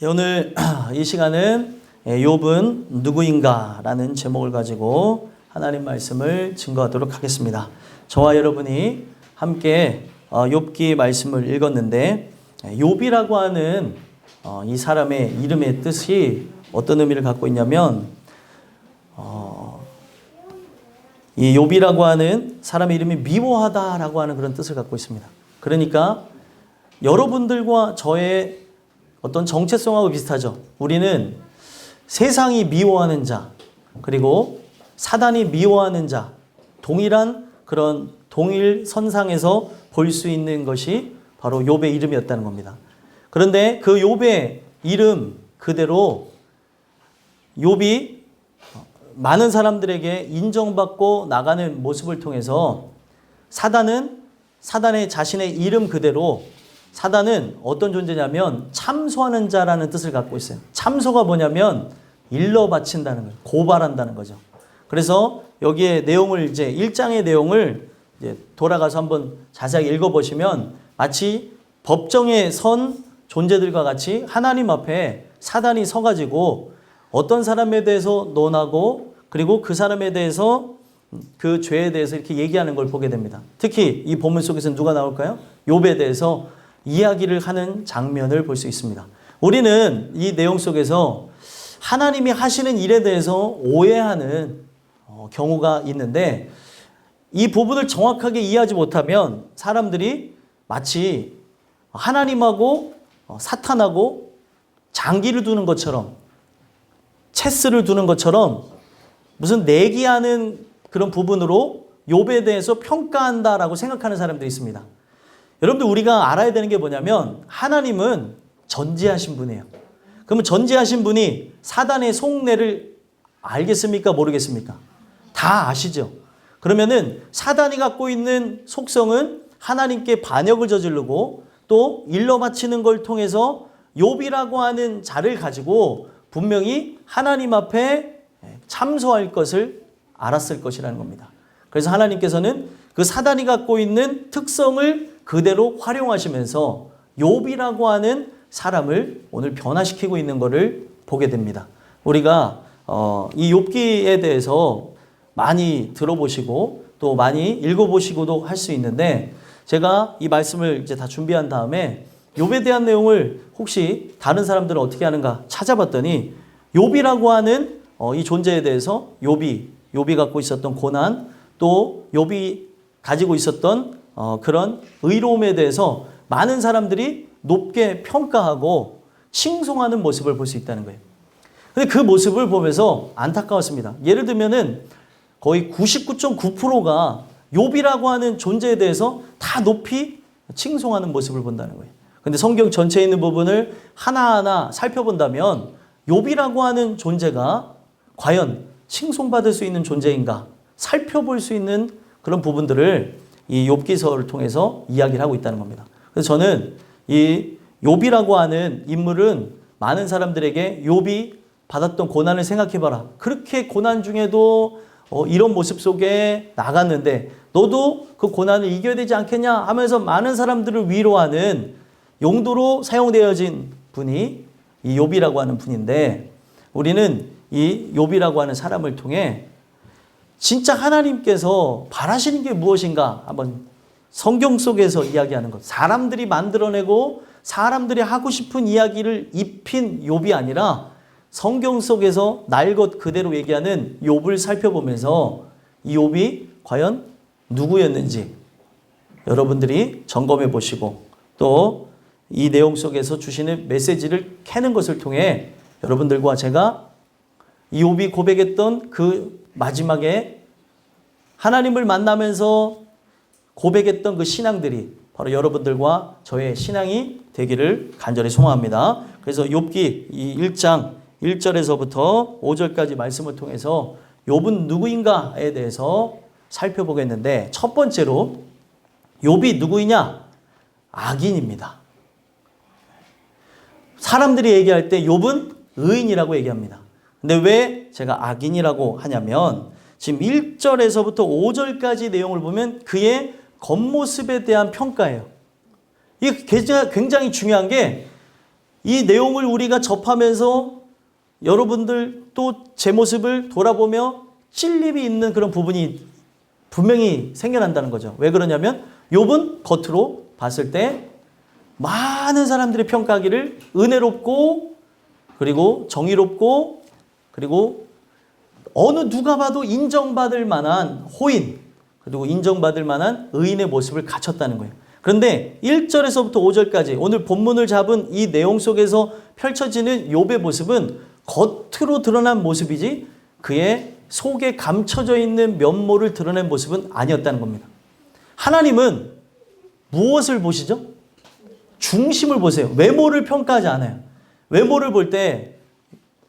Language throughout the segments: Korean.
오늘 이 시간은 욥은 누구인가 라는 제목을 가지고 하나님 말씀을 증거하도록 하겠습니다. 저와 여러분이 함께 욥기 말씀을 읽었는데 욥이라고 하는 이 사람의 이름의 뜻이 어떤 의미를 갖고 있냐면 이 욥이라고 하는 사람의 이름이 미워하다라고 하는 그런 뜻을 갖고 있습니다. 그러니까 여러분들과 저의 어떤 정체성하고 비슷하죠. 우리는 세상이 미워하는 자, 그리고 사단이 미워하는 자, 동일한 그런 동일 선상에서 볼 수 있는 것이 바로 욥의 이름이었다는 겁니다. 그런데 그 욥의 이름 그대로 욥이 많은 사람들에게 인정받고 나가는 모습을 통해서 사단의 자신의 이름 그대로 사단은 어떤 존재냐면 참소하는 자라는 뜻을 갖고 있어요. 참소가 뭐냐면 일러 바친다는 거예요. 고발한다는 거죠. 그래서 여기에 내용을 이제 1장의 내용을 이제 돌아가서 한번 자세하게 읽어보시면 마치 법정에 선 존재들과 같이 하나님 앞에 사단이 서가지고 어떤 사람에 대해서 논하고 그리고 그 사람에 대해서 그 죄에 대해서 이렇게 얘기하는 걸 보게 됩니다. 특히 이 본문 속에서 누가 나올까요? 욥에 대해서 이야기를 하는 장면을 볼 수 있습니다. 우리는 이 내용 속에서 하나님이 하시는 일에 대해서 오해하는 경우가 있는데 이 부분을 정확하게 이해하지 못하면 사람들이 마치 하나님하고 사탄하고 장기를 두는 것처럼 체스를 두는 것처럼 무슨 내기하는 그런 부분으로 욥에 대해서 평가한다라고 생각하는 사람들이 있습니다. 여러분들 우리가 알아야 되는 게 뭐냐면 하나님은 전지하신 분이에요. 그러면 전지하신 분이 사단의 속내를 알겠습니까? 모르겠습니까? 다 아시죠? 그러면은 사단이 갖고 있는 속성은 하나님께 반역을 저지르고 또 일러 바치는 걸 통해서 욥이라고 하는 자를 가지고 분명히 하나님 앞에 참소할 것을 알았을 것이라는 겁니다. 그래서 하나님께서는 그 사단이 갖고 있는 특성을 그대로 활용하시면서 욥이라고 하는 사람을 오늘 변화시키고 있는 것을 보게 됩니다. 우리가 이 욥기에 대해서 많이 들어보시고 또 많이 읽어보시고도 할 수 있는데 제가 이 말씀을 이제 다 준비한 다음에 욥에 대한 내용을 혹시 다른 사람들은 어떻게 하는가 찾아봤더니 욥이라고 하는 이 존재에 대해서 욥이 갖고 있었던 고난 또 욥이 가지고 있었던 그런 의로움에 대해서 많은 사람들이 높게 평가하고 칭송하는 모습을 볼 수 있다는 거예요. 근데 그 모습을 보면서 안타까웠습니다. 예를 들면은 거의 99.9%가 욥이라고 하는 존재에 대해서 다 높이 칭송하는 모습을 본다는 거예요. 근데 성경 전체에 있는 부분을 하나하나 살펴본다면 욥이라고 하는 존재가 과연 칭송받을 수 있는 존재인가 살펴볼 수 있는 그런 부분들을 이 욥기서를 통해서 이야기를 하고 있다는 겁니다. 그래서 저는 이 욥이라고 하는 인물은 많은 사람들에게 욥이 받았던 고난을 생각해봐라. 그렇게 고난 중에도 이런 모습 속에 나갔는데 너도 그 고난을 이겨야 되지 않겠냐 하면서 많은 사람들을 위로하는 용도로 사용되어진 분이 이 욥이라고 하는 분인데 우리는 이 욥이라고 하는 사람을 통해 진짜 하나님께서 바라시는 게 무엇인가 한번 성경 속에서 이야기하는 것. 사람들이 만들어내고 사람들이 하고 싶은 이야기를 입힌 욥이 아니라 성경 속에서 날 것 그대로 얘기하는 욥을 살펴보면서 이 욥이 과연 누구였는지 여러분들이 점검해 보시고 또 이 내용 속에서 주시는 메시지를 캐는 것을 통해 여러분들과 제가 이 욥이 고백했던 그 마지막에 하나님을 만나면서 고백했던 그 신앙들이 바로 여러분들과 저의 신앙이 되기를 간절히 소망합니다. 그래서 욥기 이 1장 1절에서부터 5절까지 말씀을 통해서 욥은 누구인가에 대해서 살펴보겠는데 첫 번째로 욥이 누구이냐? 악인입니다. 사람들이 얘기할 때 욥은 의인이라고 얘기합니다. 근데 왜 제가 악인이라고 하냐면 지금 1절에서부터 5절까지 내용을 보면 그의 겉모습에 대한 평가예요. 이게 굉장히 중요한 게 이 내용을 우리가 접하면서 여러분들 또 제 모습을 돌아보며 찔림이 있는 그런 부분이 분명히 생겨난다는 거죠. 왜 그러냐면 욥은 겉으로 봤을 때 많은 사람들의 평가하기를 은혜롭고 그리고 정의롭고 그리고 어느 누가 봐도 인정받을 만한 호인 그리고 인정받을 만한 의인의 모습을 갖췄다는 거예요. 그런데 1절에서부터 5절까지 오늘 본문을 잡은 이 내용 속에서 펼쳐지는 욥의 모습은 겉으로 드러난 모습이지 그의 속에 감춰져 있는 면모를 드러낸 모습은 아니었다는 겁니다. 하나님은 무엇을 보시죠? 중심을 보세요. 외모를 평가하지 않아요. 외모를 볼 때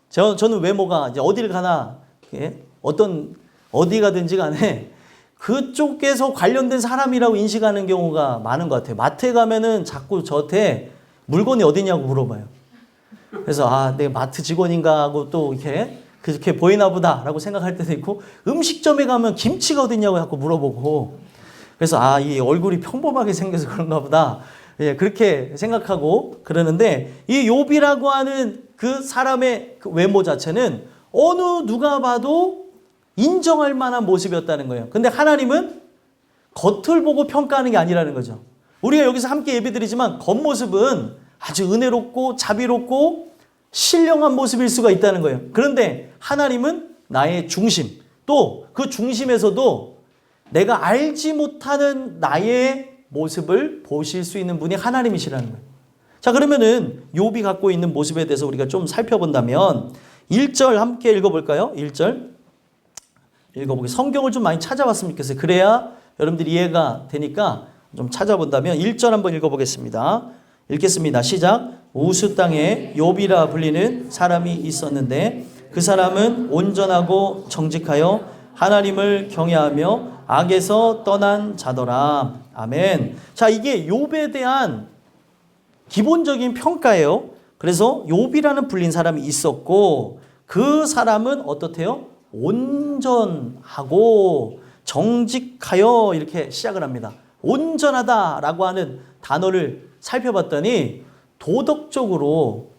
저는 외모가 이제 어디를 가나 어디 가든지 간에 그쪽에서 관련된 사람이라고 인식하는 경우가 많은 것 같아요. 마트에 가면은 자꾸 저한테 물건이 어디냐고 물어봐요. 그래서 내가 마트 직원인가 하고 또 이렇게 그렇게 보이나 보다라고 생각할 때도 있고 음식점에 가면 김치가 어디냐고 자꾸 물어보고 그래서 이 얼굴이 평범하게 생겨서 그런가 보다 그렇게 생각하고 그러는데 이 욥이라고 하는 그 사람의 그 외모 자체는 어느 누가 봐도 인정할 만한 모습이었다는 거예요. 근데 하나님은 겉을 보고 평가하는 게 아니라는 거죠. 우리가 여기서 함께 예배드리지만 겉모습은 아주 은혜롭고 자비롭고 신령한 모습일 수가 있다는 거예요. 그런데 하나님은 나의 중심, 또 그 중심에서도 내가 알지 못하는 나의 모습을 보실 수 있는 분이 하나님이시라는 거예요. 자, 그러면은 욥이 갖고 있는 모습에 대해서 우리가 좀 살펴본다면 1절 함께 읽어볼까요? 1절 읽어보기. 성경을 좀 많이 찾아봤으면 좋겠어요. 그래야 여러분들이 이해가 되니까 좀 찾아본다면 1절 한번 읽어보겠습니다. 읽겠습니다. 시작. 우스 땅에 욥이라 불리는 사람이 있었는데 그 사람은 온전하고 정직하여 하나님을 경외하며 악에서 떠난 자더라. 아멘. 자, 이게 욥에 대한 기본적인 평가예요. 그래서 욥이라는 불린 사람이 있었고 그 사람은 어떻대요? 온전하고 정직하여 이렇게 시작을 합니다. 온전하다라고 하는 단어를 살펴봤더니 도덕적으로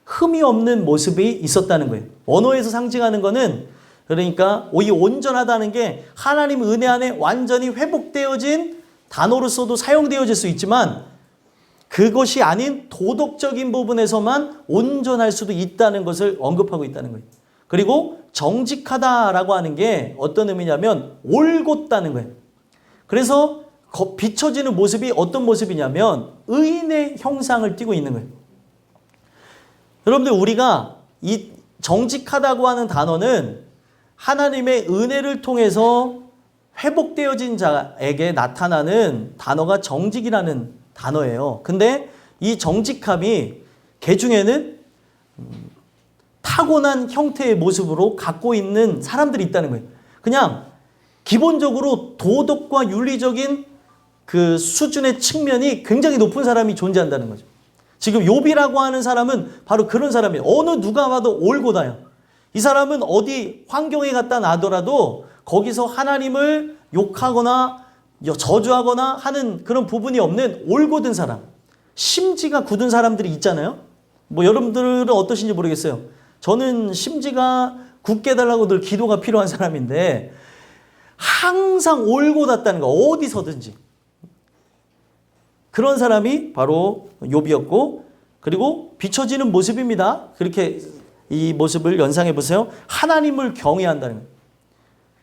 흠이 없는 모습이 있었다는 거예요. 언어에서 상징하는 거는 그러니까 이 온전하다는 게 하나님 은혜 안에 완전히 회복되어진 단어로서도 사용되어질 수 있지만 그것이 아닌 도덕적인 부분에서만 온전할 수도 있다는 것을 언급하고 있다는 거예요. 그리고 정직하다라고 하는 게 어떤 의미냐면 올곧다는 거예요. 그래서 비춰지는 모습이 어떤 모습이냐면 의인의 형상을 띠고 있는 거예요. 여러분들 우리가 이 정직하다고 하는 단어는 하나님의 은혜를 통해서 회복되어진 자에게 나타나는 단어가 정직이라는 단어예요. 근데 이 정직함이 개 중에는 타고난 형태의 모습으로 갖고 있는 사람들이 있다는 거예요. 그냥 기본적으로 도덕과 윤리적인 그 수준의 측면이 굉장히 높은 사람이 존재한다는 거죠. 지금 욥이라고 하는 사람은 바로 그런 사람이에요. 어느 누가 봐도 올곧아요. 이 사람은 어디 환경에 갔다 나더라도 거기서 하나님을 욕하거나 저주하거나 하는 그런 부분이 없는 올곧은 사람. 심지가 굳은 사람들이 있잖아요. 뭐 여러분들은 어떠신지 모르겠어요. 저는 심지가 굳게 해달라고 늘 기도가 필요한 사람인데 항상 올곧았다는 거, 어디서든지. 그런 사람이 바로 욥이었고 그리고 비춰지는 모습입니다. 그렇게 이 모습을 연상해 보세요. 하나님을 경외한다는 거예요.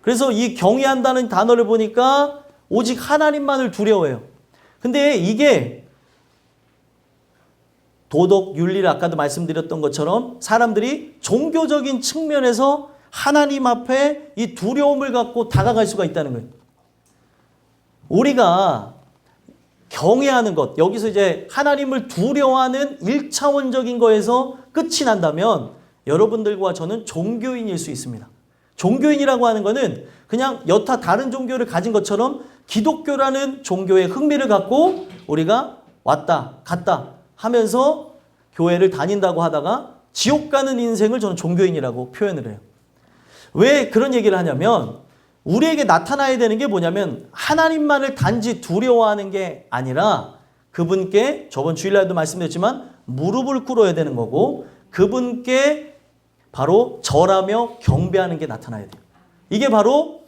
그래서 이 경외한다는 단어를 보니까 오직 하나님만을 두려워해요. 근데 이게 도덕, 윤리를 아까도 말씀드렸던 것처럼 사람들이 종교적인 측면에서 하나님 앞에 이 두려움을 갖고 다가갈 수가 있다는 거예요. 우리가 경외하는 것, 여기서 이제 하나님을 두려워하는 1차원적인 거에서 끝이 난다면 여러분들과 저는 종교인일 수 있습니다. 종교인이라고 하는 거는 그냥 여타 다른 종교를 가진 것처럼 기독교라는 종교에 흥미를 갖고 우리가 왔다 갔다 하면서 교회를 다닌다고 하다가 지옥 가는 인생을 저는 종교인이라고 표현을 해요. 왜 그런 얘기를 하냐면 우리에게 나타나야 되는 게 뭐냐면 하나님만을 단지 두려워하는 게 아니라 그분께 저번 주일날도 말씀드렸지만 무릎을 꿇어야 되는 거고 그분께 바로 절하며 경배하는 게 나타나야 돼요. 이게 바로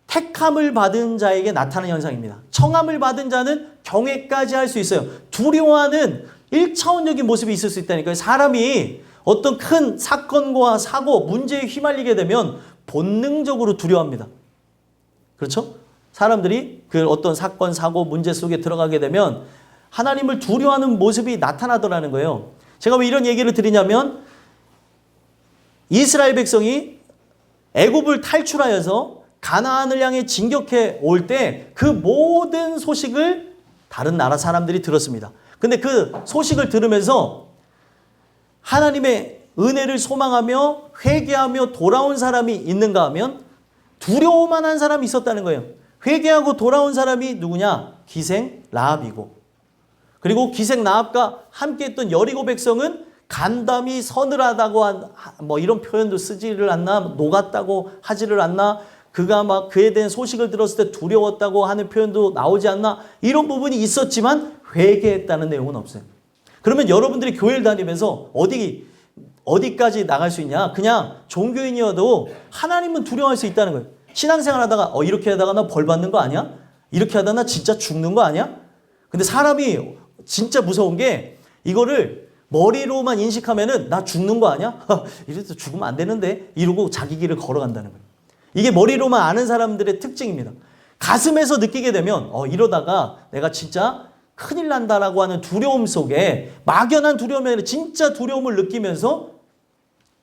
택함을 받은 자에게 나타나는 현상입니다. 청함을 받은 자는 경외까지 할 수 있어요. 두려워하는 1차원적인 모습이 있을 수 있다니까요. 사람이 어떤 큰 사건과 사고, 문제에 휘말리게 되면 본능적으로 두려워합니다. 그렇죠? 사람들이 그 어떤 사건, 사고, 문제 속에 들어가게 되면 하나님을 두려워하는 모습이 나타나더라는 거예요. 제가 왜 이런 얘기를 드리냐면 이스라엘 백성이 애굽을 탈출하여서 가나안을 향해 진격해 올 때 그 모든 소식을 다른 나라 사람들이 들었습니다. 근데 그 소식을 들으면서 하나님의 은혜를 소망하며 회개하며 돌아온 사람이 있는가 하면 두려워만 한 사람이 있었다는 거예요. 회개하고 돌아온 사람이 누구냐? 기생 라합이고, 그리고 기생 라합과 함께했던 여리고 백성은 간담이 서늘하다고 뭐 이런 표현도 쓰지를 않나, 녹았다고 하지를 않나, 그가 막 그에 대한 소식을 들었을 때 두려웠다고 하는 표현도 나오지 않나, 이런 부분이 있었지만 회개했다는 내용은 없어요. 그러면 여러분들이 교회를 다니면서 어디까지 나갈 수 있냐? 그냥 종교인이어도 하나님은 두려워할 수 있다는 거예요. 신앙생활 하다가 이렇게 하다가 나 벌 받는 거 아니야? 이렇게 하다가 나 진짜 죽는 거 아니야? 근데 사람이 진짜 무서운 게 이거를 머리로만 인식하면은 나 죽는 거 아니야? 이래서 죽으면 안 되는데 이러고 자기 길을 걸어간다는 거예요. 이게 머리로만 아는 사람들의 특징입니다. 가슴에서 느끼게 되면 이러다가 내가 진짜 큰일 난다라고 하는 두려움 속에, 막연한 두려움이 아니라 진짜 두려움을 느끼면서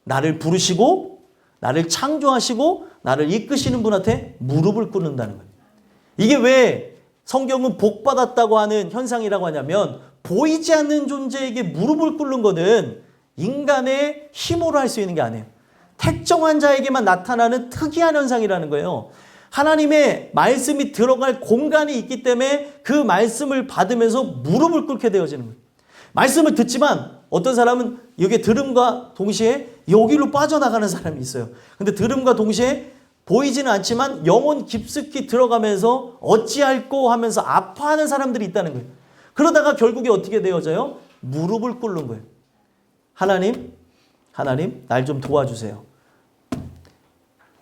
나를 부르시고 나를 창조하시고 나를 이끄시는 분한테 무릎을 꿇는다는 거예요. 이게 왜 성경은 복받았다고 하는 현상이라고 하냐면 보이지 않는 존재에게 무릎을 꿇는 것은 인간의 힘으로 할 수 있는 게 아니에요. 택정한 자에게만 나타나는 특이한 현상이라는 거예요. 하나님의 말씀이 들어갈 공간이 있기 때문에 그 말씀을 받으면서 무릎을 꿇게 되어지는 거예요. 말씀을 듣지만 어떤 사람은 여기에 들음과 동시에 여기로 빠져나가는 사람이 있어요. 근데 들음과 동시에 보이지는 않지만 영혼 깊숙이 들어가면서 어찌할꼬 하면서 아파하는 사람들이 있다는 거예요. 그러다가 결국에 어떻게 되어져요? 무릎을 꿇는 거예요. 하나님, 날 좀 도와주세요.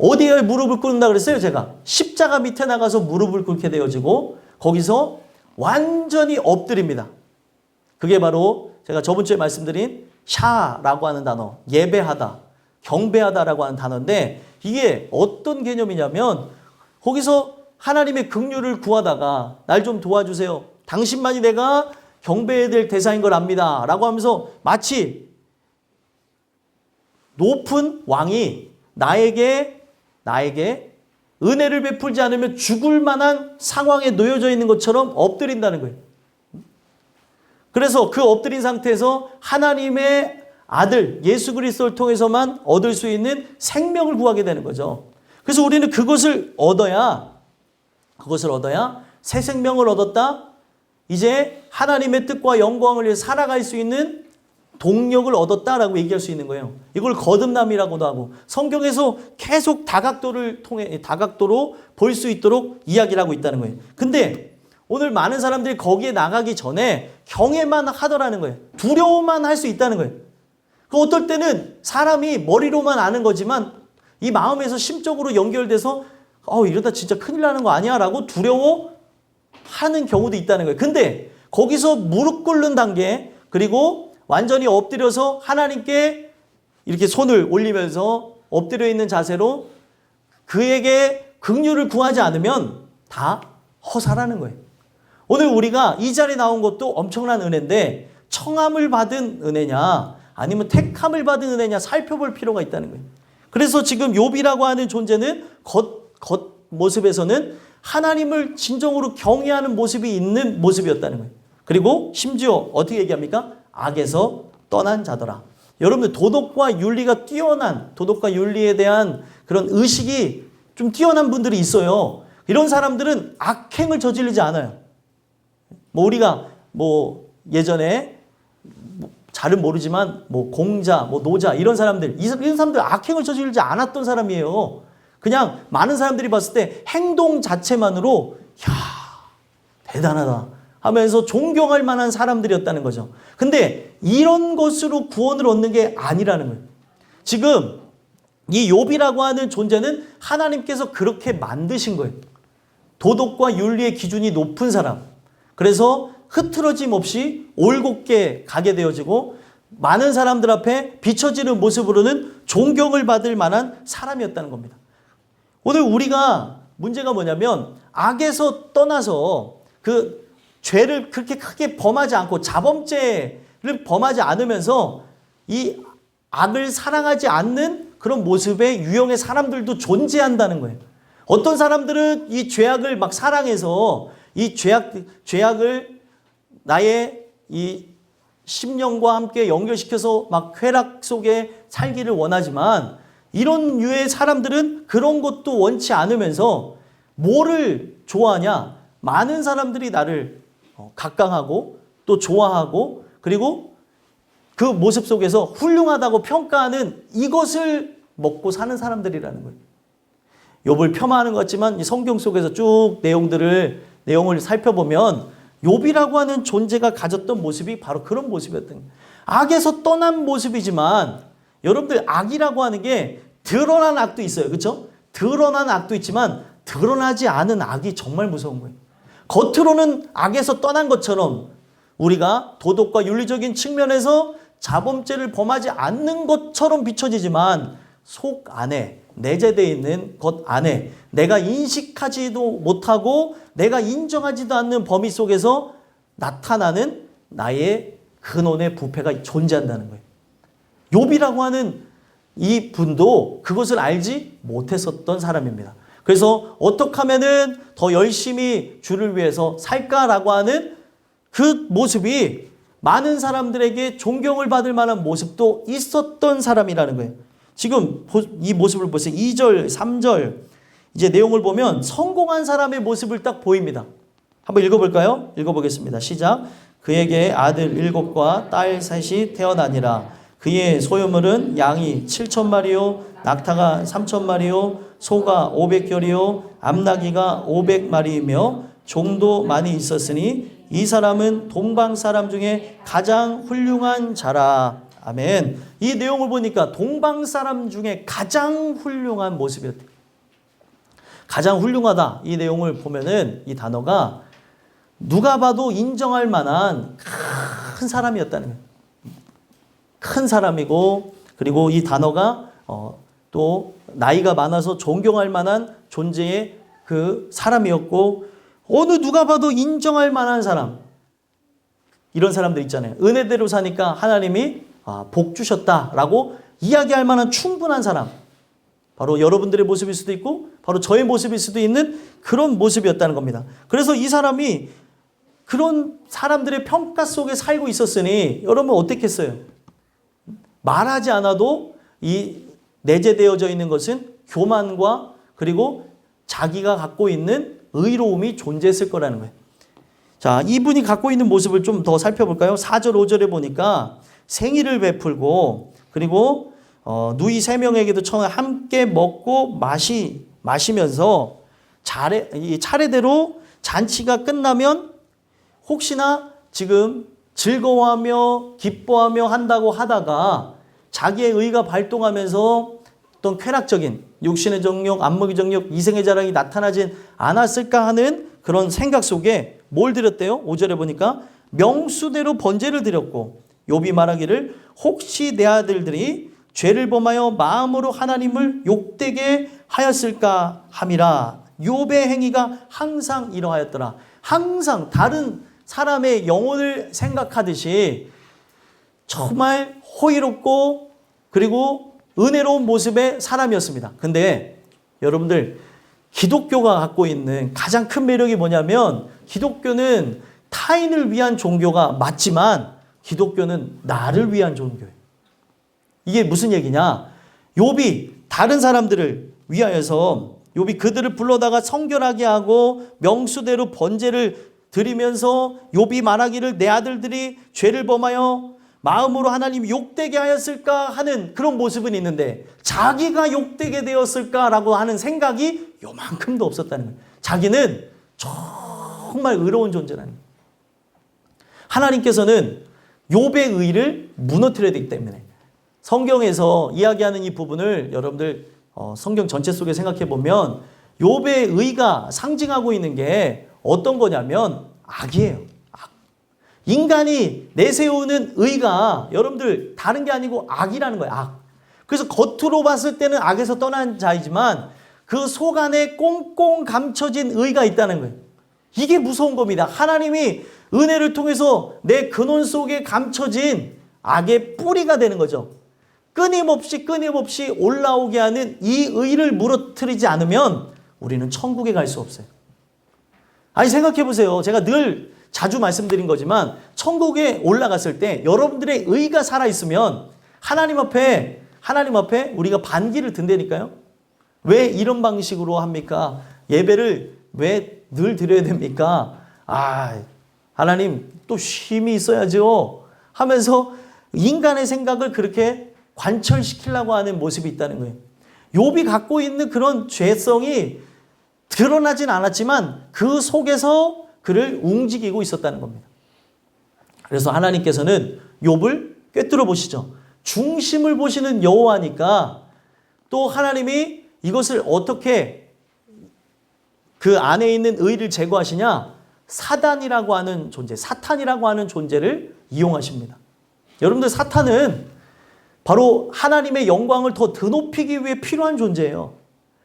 어디에 무릎을 꿇는다 그랬어요? 제가 십자가 밑에 나가서 무릎을 꿇게 되어지고 거기서 완전히 엎드립니다. 그게 바로 제가 저번 주에 말씀드린 샤라고 하는 단어, 예배하다, 경배하다라고 하는 단어인데 이게 어떤 개념이냐면 거기서 하나님의 긍휼을 구하다가 날 좀 도와주세요. 당신만이 내가 경배해야 될 대상인 걸 압니다. 라고 하면서 마치 높은 왕이 나에게 은혜를 베풀지 않으면 죽을 만한 상황에 놓여져 있는 것처럼 엎드린다는 거예요. 그래서 그 엎드린 상태에서 하나님의 아들 예수 그리스도를 통해서만 얻을 수 있는 생명을 구하게 되는 거죠. 그래서 우리는 그것을 얻어야 새 생명을 얻었다. 이제 하나님의 뜻과 영광을 위해 살아갈 수 있는 동력을 얻었다라고 얘기할 수 있는 거예요. 이걸 거듭남이라고도 하고 성경에서 계속 다각도로 볼 수 있도록 이야기를 하고 있다는 거예요. 근데 오늘 많은 사람들이 거기에 나가기 전에 경외만 하더라는 거예요. 두려워만 할 수 있다는 거예요. 어떨 때는 사람이 머리로만 아는 거지만 이 마음에서 심적으로 연결돼서 이러다 진짜 큰일 나는 거 아니야? 라고 두려워하는 경우도 있다는 거예요. 근데 거기서 무릎 꿇는 단계, 그리고 완전히 엎드려서 하나님께 이렇게 손을 올리면서 엎드려 있는 자세로 그에게 긍휼을 구하지 않으면 다 허사라는 거예요. 오늘 우리가 이 자리에 나온 것도 엄청난 은혜인데 청함을 받은 은혜냐 아니면 택함을 받은 은혜냐 살펴볼 필요가 있다는 거예요. 그래서 지금 욥이라고 하는 존재는 겉모습에서는 하나님을 진정으로 경외하는 모습이 있는 모습이었다는 거예요. 그리고 심지어 어떻게 얘기합니까? 악에서 떠난 자더라. 여러분들 도덕과 윤리에 대한 그런 의식이 좀 뛰어난 분들이 있어요. 이런 사람들은 악행을 저지르지 않아요. 우리가 예전에 잘은 모르지만 공자, 노자 이런 사람들 악행을 저지르지 않았던 사람이에요. 그냥 많은 사람들이 봤을 때 행동 자체만으로 대단하다. 하면서 존경할 만한 사람들이었다는 거죠. 근데 이런 것으로 구원을 얻는 게 아니라는 거예요. 지금 이 욥이라고 하는 존재는 하나님께서 그렇게 만드신 거예요. 도덕과 윤리의 기준이 높은 사람. 그래서 흐트러짐 없이 올곧게 가게 되어지고 많은 사람들 앞에 비춰지는 모습으로는 존경을 받을 만한 사람이었다는 겁니다. 오늘 우리가 문제가 뭐냐면 악에서 떠나서 그 죄를 그렇게 크게 범하지 않고 자범죄를 범하지 않으면서 이 악을 사랑하지 않는 그런 모습의 유형의 사람들도 존재한다는 거예요. 어떤 사람들은 이 죄악을 막 사랑해서 이 죄악을 나의 이 심령과 함께 연결시켜서 막 쾌락 속에 살기를 원하지만 이런 유의 사람들은 그런 것도 원치 않으면서 뭐를 좋아하냐? 많은 사람들이 나를 각광하고 또 좋아하고 그리고 그 모습 속에서 훌륭하다고 평가하는 이것을 먹고 사는 사람들이라는 거예요. 욥을 폄하하는 것 같지만 이 성경 속에서 쭉 내용을 살펴보면 욥이라고 하는 존재가 가졌던 모습이 바로 그런 모습이었던 거예요. 악에서 떠난 모습이지만 여러분들 악이라고 하는 게 드러난 악도 있어요. 그렇죠? 드러난 악도 있지만 드러나지 않은 악이 정말 무서운 거예요. 겉으로는 악에서 떠난 것처럼 우리가 도덕과 윤리적인 측면에서 자범죄를 범하지 않는 것처럼 비춰지지만 속 안에 내재되어 있는 것 안에 내가 인식하지도 못하고 내가 인정하지도 않는 범위 속에서 나타나는 나의 근원의 부패가 존재한다는 거예요. 욥이라고 하는 이 분도 그것을 알지 못했었던 사람입니다. 그래서 어떻게 하면은 더 열심히 주를 위해서 살까라고 하는 그 모습이 많은 사람들에게 존경을 받을 만한 모습도 있었던 사람이라는 거예요. 지금 이 모습을 보세요. 2절, 3절 이제 내용을 보면 성공한 사람의 모습을 딱 보입니다. 한번 읽어볼까요? 읽어보겠습니다. 시작. 그에게 아들 7과 딸 3이 태어나니라. 그의 소유물은 양이 7,000마리요 낙타가 3,000마리요 소가 500결이요 암나귀가 500마리이며 종도 많이 있었으니 이 사람은 동방 사람 중에 가장 훌륭한 자라. 아멘. 이 내용을 보니까 동방 사람 중에 가장 훌륭한 모습이었대요. 가장 훌륭하다. 이 내용을 보면은 이 단어가 누가 봐도 인정할 만한 큰 사람이었다는 거예요. 큰 사람이고 그리고 이 단어가 또 나이가 많아서 존경할 만한 존재의 그 사람이었고 어느 누가 봐도 인정할 만한 사람. 이런 사람들 있잖아요. 은혜대로 사니까 하나님이 복 주셨다라고 이야기할 만한 충분한 사람. 바로 여러분들의 모습일 수도 있고 바로 저의 모습일 수도 있는 그런 모습이었다는 겁니다. 그래서 이 사람이 그런 사람들의 평가 속에 살고 있었으니 여러분 어떻겠어요? 말하지 않아도 이 내재되어져 있는 것은 교만과 그리고 자기가 갖고 있는 의로움이 존재했을 거라는 거예요. 자, 이분이 갖고 있는 모습을 좀 더 살펴볼까요? 4절, 5절에 보니까 생일을 베풀고 그리고 누이 3명에게도 처음에 함께 먹고 마시면서 차례대로 잔치가 끝나면 혹시나 지금 즐거워하며 기뻐하며 한다고 하다가 자기의 의가 발동하면서 어떤 쾌락적인 육신의 정욕, 안목의 정욕, 이생의 자랑이 나타나진 않았을까 하는 그런 생각 속에 뭘 드렸대요? 5절에 보니까 명수대로 번제를 드렸고 욥이 말하기를 혹시 내 아들들이 죄를 범하여 마음으로 하나님을 욕되게 하였을까 함이라. 욥의 행위가 항상 이러하였더라. 항상 다른 사람의 영혼을 생각하듯이 정말 호의롭고 그리고 은혜로운 모습의 사람이었습니다. 근데 여러분들 기독교가 갖고 있는 가장 큰 매력이 뭐냐면 기독교는 타인을 위한 종교가 맞지만 기독교는 나를 위한 종교예요. 이게 무슨 얘기냐? 욥이 다른 사람들을 위하여서 욥이 그들을 불러다가 성결하게 하고 명수대로 번제를 드리면서 욥이 말하기를 내 아들들이 죄를 범하여 마음으로 하나님 욕되게 하였을까 하는 그런 모습은 있는데 자기가 욕되게 되었을까라고 하는 생각이 요만큼도 없었다는 거예요. 자기는 정말 의로운 존재라는 거예요. 하나님께서는 욥의 의를 무너뜨려야 되기 때문에 성경에서 이야기하는 이 부분을 여러분들 성경 전체 속에 생각해 보면 욥의 의가 상징하고 있는 게 어떤 거냐면 악이에요. 악. 인간이 내세우는 의가 여러분들 다른 게 아니고 악이라는 거예요. 악. 그래서 겉으로 봤을 때는 악에서 떠난 자이지만 그 속 안에 꽁꽁 감춰진 의가 있다는 거예요. 이게 무서운 겁니다. 하나님이 은혜를 통해서 내 근원 속에 감춰진 악의 뿌리가 되는 거죠. 끊임없이 올라오게 하는 이 의를 무너뜨리지 않으면 우리는 천국에 갈 수 없어요. 아니 생각해 보세요. 제가 늘 자주 말씀드린 거지만 천국에 올라갔을 때 여러분들의 의가 살아있으면 하나님 앞에 우리가 반기를 든다니까요. 왜 이런 방식으로 합니까? 예배를 왜 늘 드려야 됩니까? 하나님 또 쉼이 있어야죠 하면서 인간의 생각을 그렇게 관철시키려고 하는 모습이 있다는 거예요. 욥이 갖고 있는 그런 죄성이 드러나진 않았지만 그 속에서 그를 움직이고 있었다는 겁니다. 그래서 하나님께서는 욥을 꿰뚫어 보시죠. 중심을 보시는 여호와니까 또 하나님이 이것을 어떻게 그 안에 있는 의를 제거하시냐? 사단이라고 하는 존재, 사탄이라고 하는 존재를 이용하십니다. 여러분들 사탄은 바로 하나님의 영광을 더 드높이기 위해 필요한 존재예요.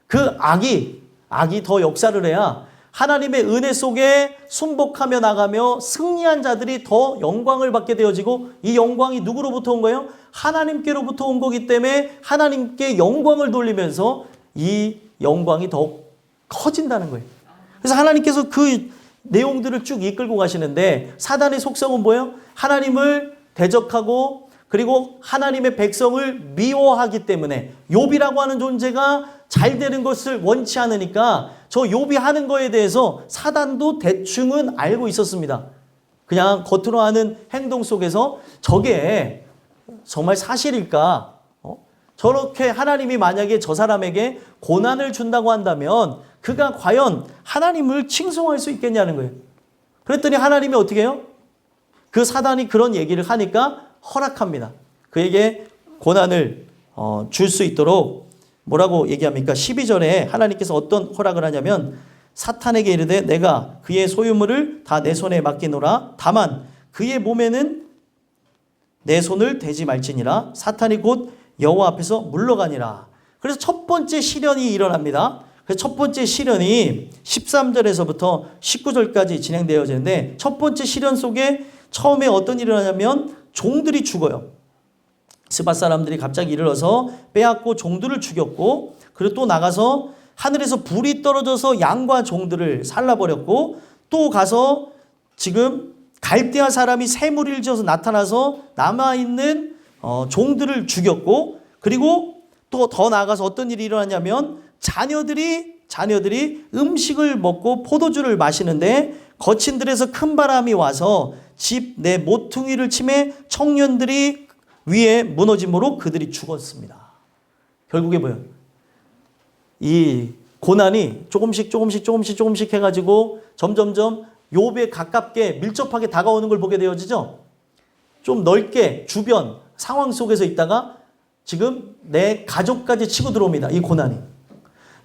그 악이 더 역사를 해야 하나님의 은혜 속에 순복하며 나가며 승리한 자들이 더 영광을 받게 되어지고 이 영광이 누구로부터 온 거예요? 하나님께로부터 온 거기 때문에 하나님께 영광을 돌리면서 이 영광이 더욱 커진다는 거예요. 그래서 하나님께서 그 내용들을 쭉 이끌고 가시는데 사단의 속성은 뭐예요? 하나님을 대적하고 그리고 하나님의 백성을 미워하기 때문에 욥이라고 하는 존재가 잘 되는 것을 원치 않으니까 저 욥이 하는 거에 대해서 사단도 대충은 알고 있었습니다. 그냥 겉으로 하는 행동 속에서 저게 정말 사실일까? 저렇게 하나님이 만약에 저 사람에게 고난을 준다고 한다면 그가 과연 하나님을 칭송할 수 있겠냐는 거예요. 그랬더니 하나님이 어떻게 해요? 그 사단이 그런 얘기를 하니까 허락합니다. 그에게 고난을 줄 수 있도록 뭐라고 얘기합니까? 12절에 하나님께서 어떤 허락을 하냐면 사탄에게 이르되 내가 그의 소유물을 다 내 손에 맡기노라. 다만 그의 몸에는 내 손을 대지 말지니라. 사탄이 곧 여호와 앞에서 물러가니라. 그래서 첫 번째 시련이 일어납니다. 그래서 첫 번째 시련이 13절에서부터 19절까지 진행되어지는데 첫 번째 시련 속에 처음에 어떤 일이 일어나냐면 종들이 죽어요. 스밧 사람들이 갑자기 일어나서 빼앗고 종들을 죽였고 그리고 또 나가서 하늘에서 불이 떨어져서 양과 종들을 살라버렸고 또 가서 지금 갈대아 사람이 새무리를 지어서 나타나서 남아있는 종들을 죽였고 그리고 또 더 나아가서 어떤 일이 일어났냐면 자녀들이 음식을 먹고 포도주를 마시는데 거친들에서 큰 바람이 와서 집 내 모퉁이를 치매 청년들이 위에 무너짐으로 그들이 죽었습니다. 결국에 뭐예요? 이 고난이 조금씩 해가지고 점점점 욥에 가깝게 밀접하게 다가오는 걸 보게 되어지죠. 좀 넓게 주변 상황 속에서 있다가 지금 내 가족까지 치고 들어옵니다. 이 고난이.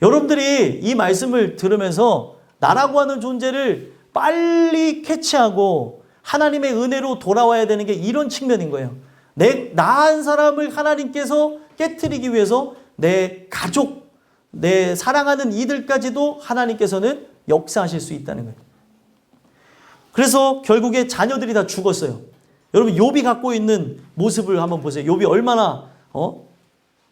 여러분들이 이 말씀을 들으면서 나라고 하는 존재를 빨리 캐치하고 하나님의 은혜로 돌아와야 되는 게 이런 측면인 거예요. 나 한 사람을 하나님께서 깨트리기 위해서 내 가족, 내 사랑하는 이들까지도 하나님께서는 역사하실 수 있다는 거예요. 그래서 결국에 자녀들이 다 죽었어요. 여러분 욥이 갖고 있는 모습을 한번 보세요. 욥이 얼마나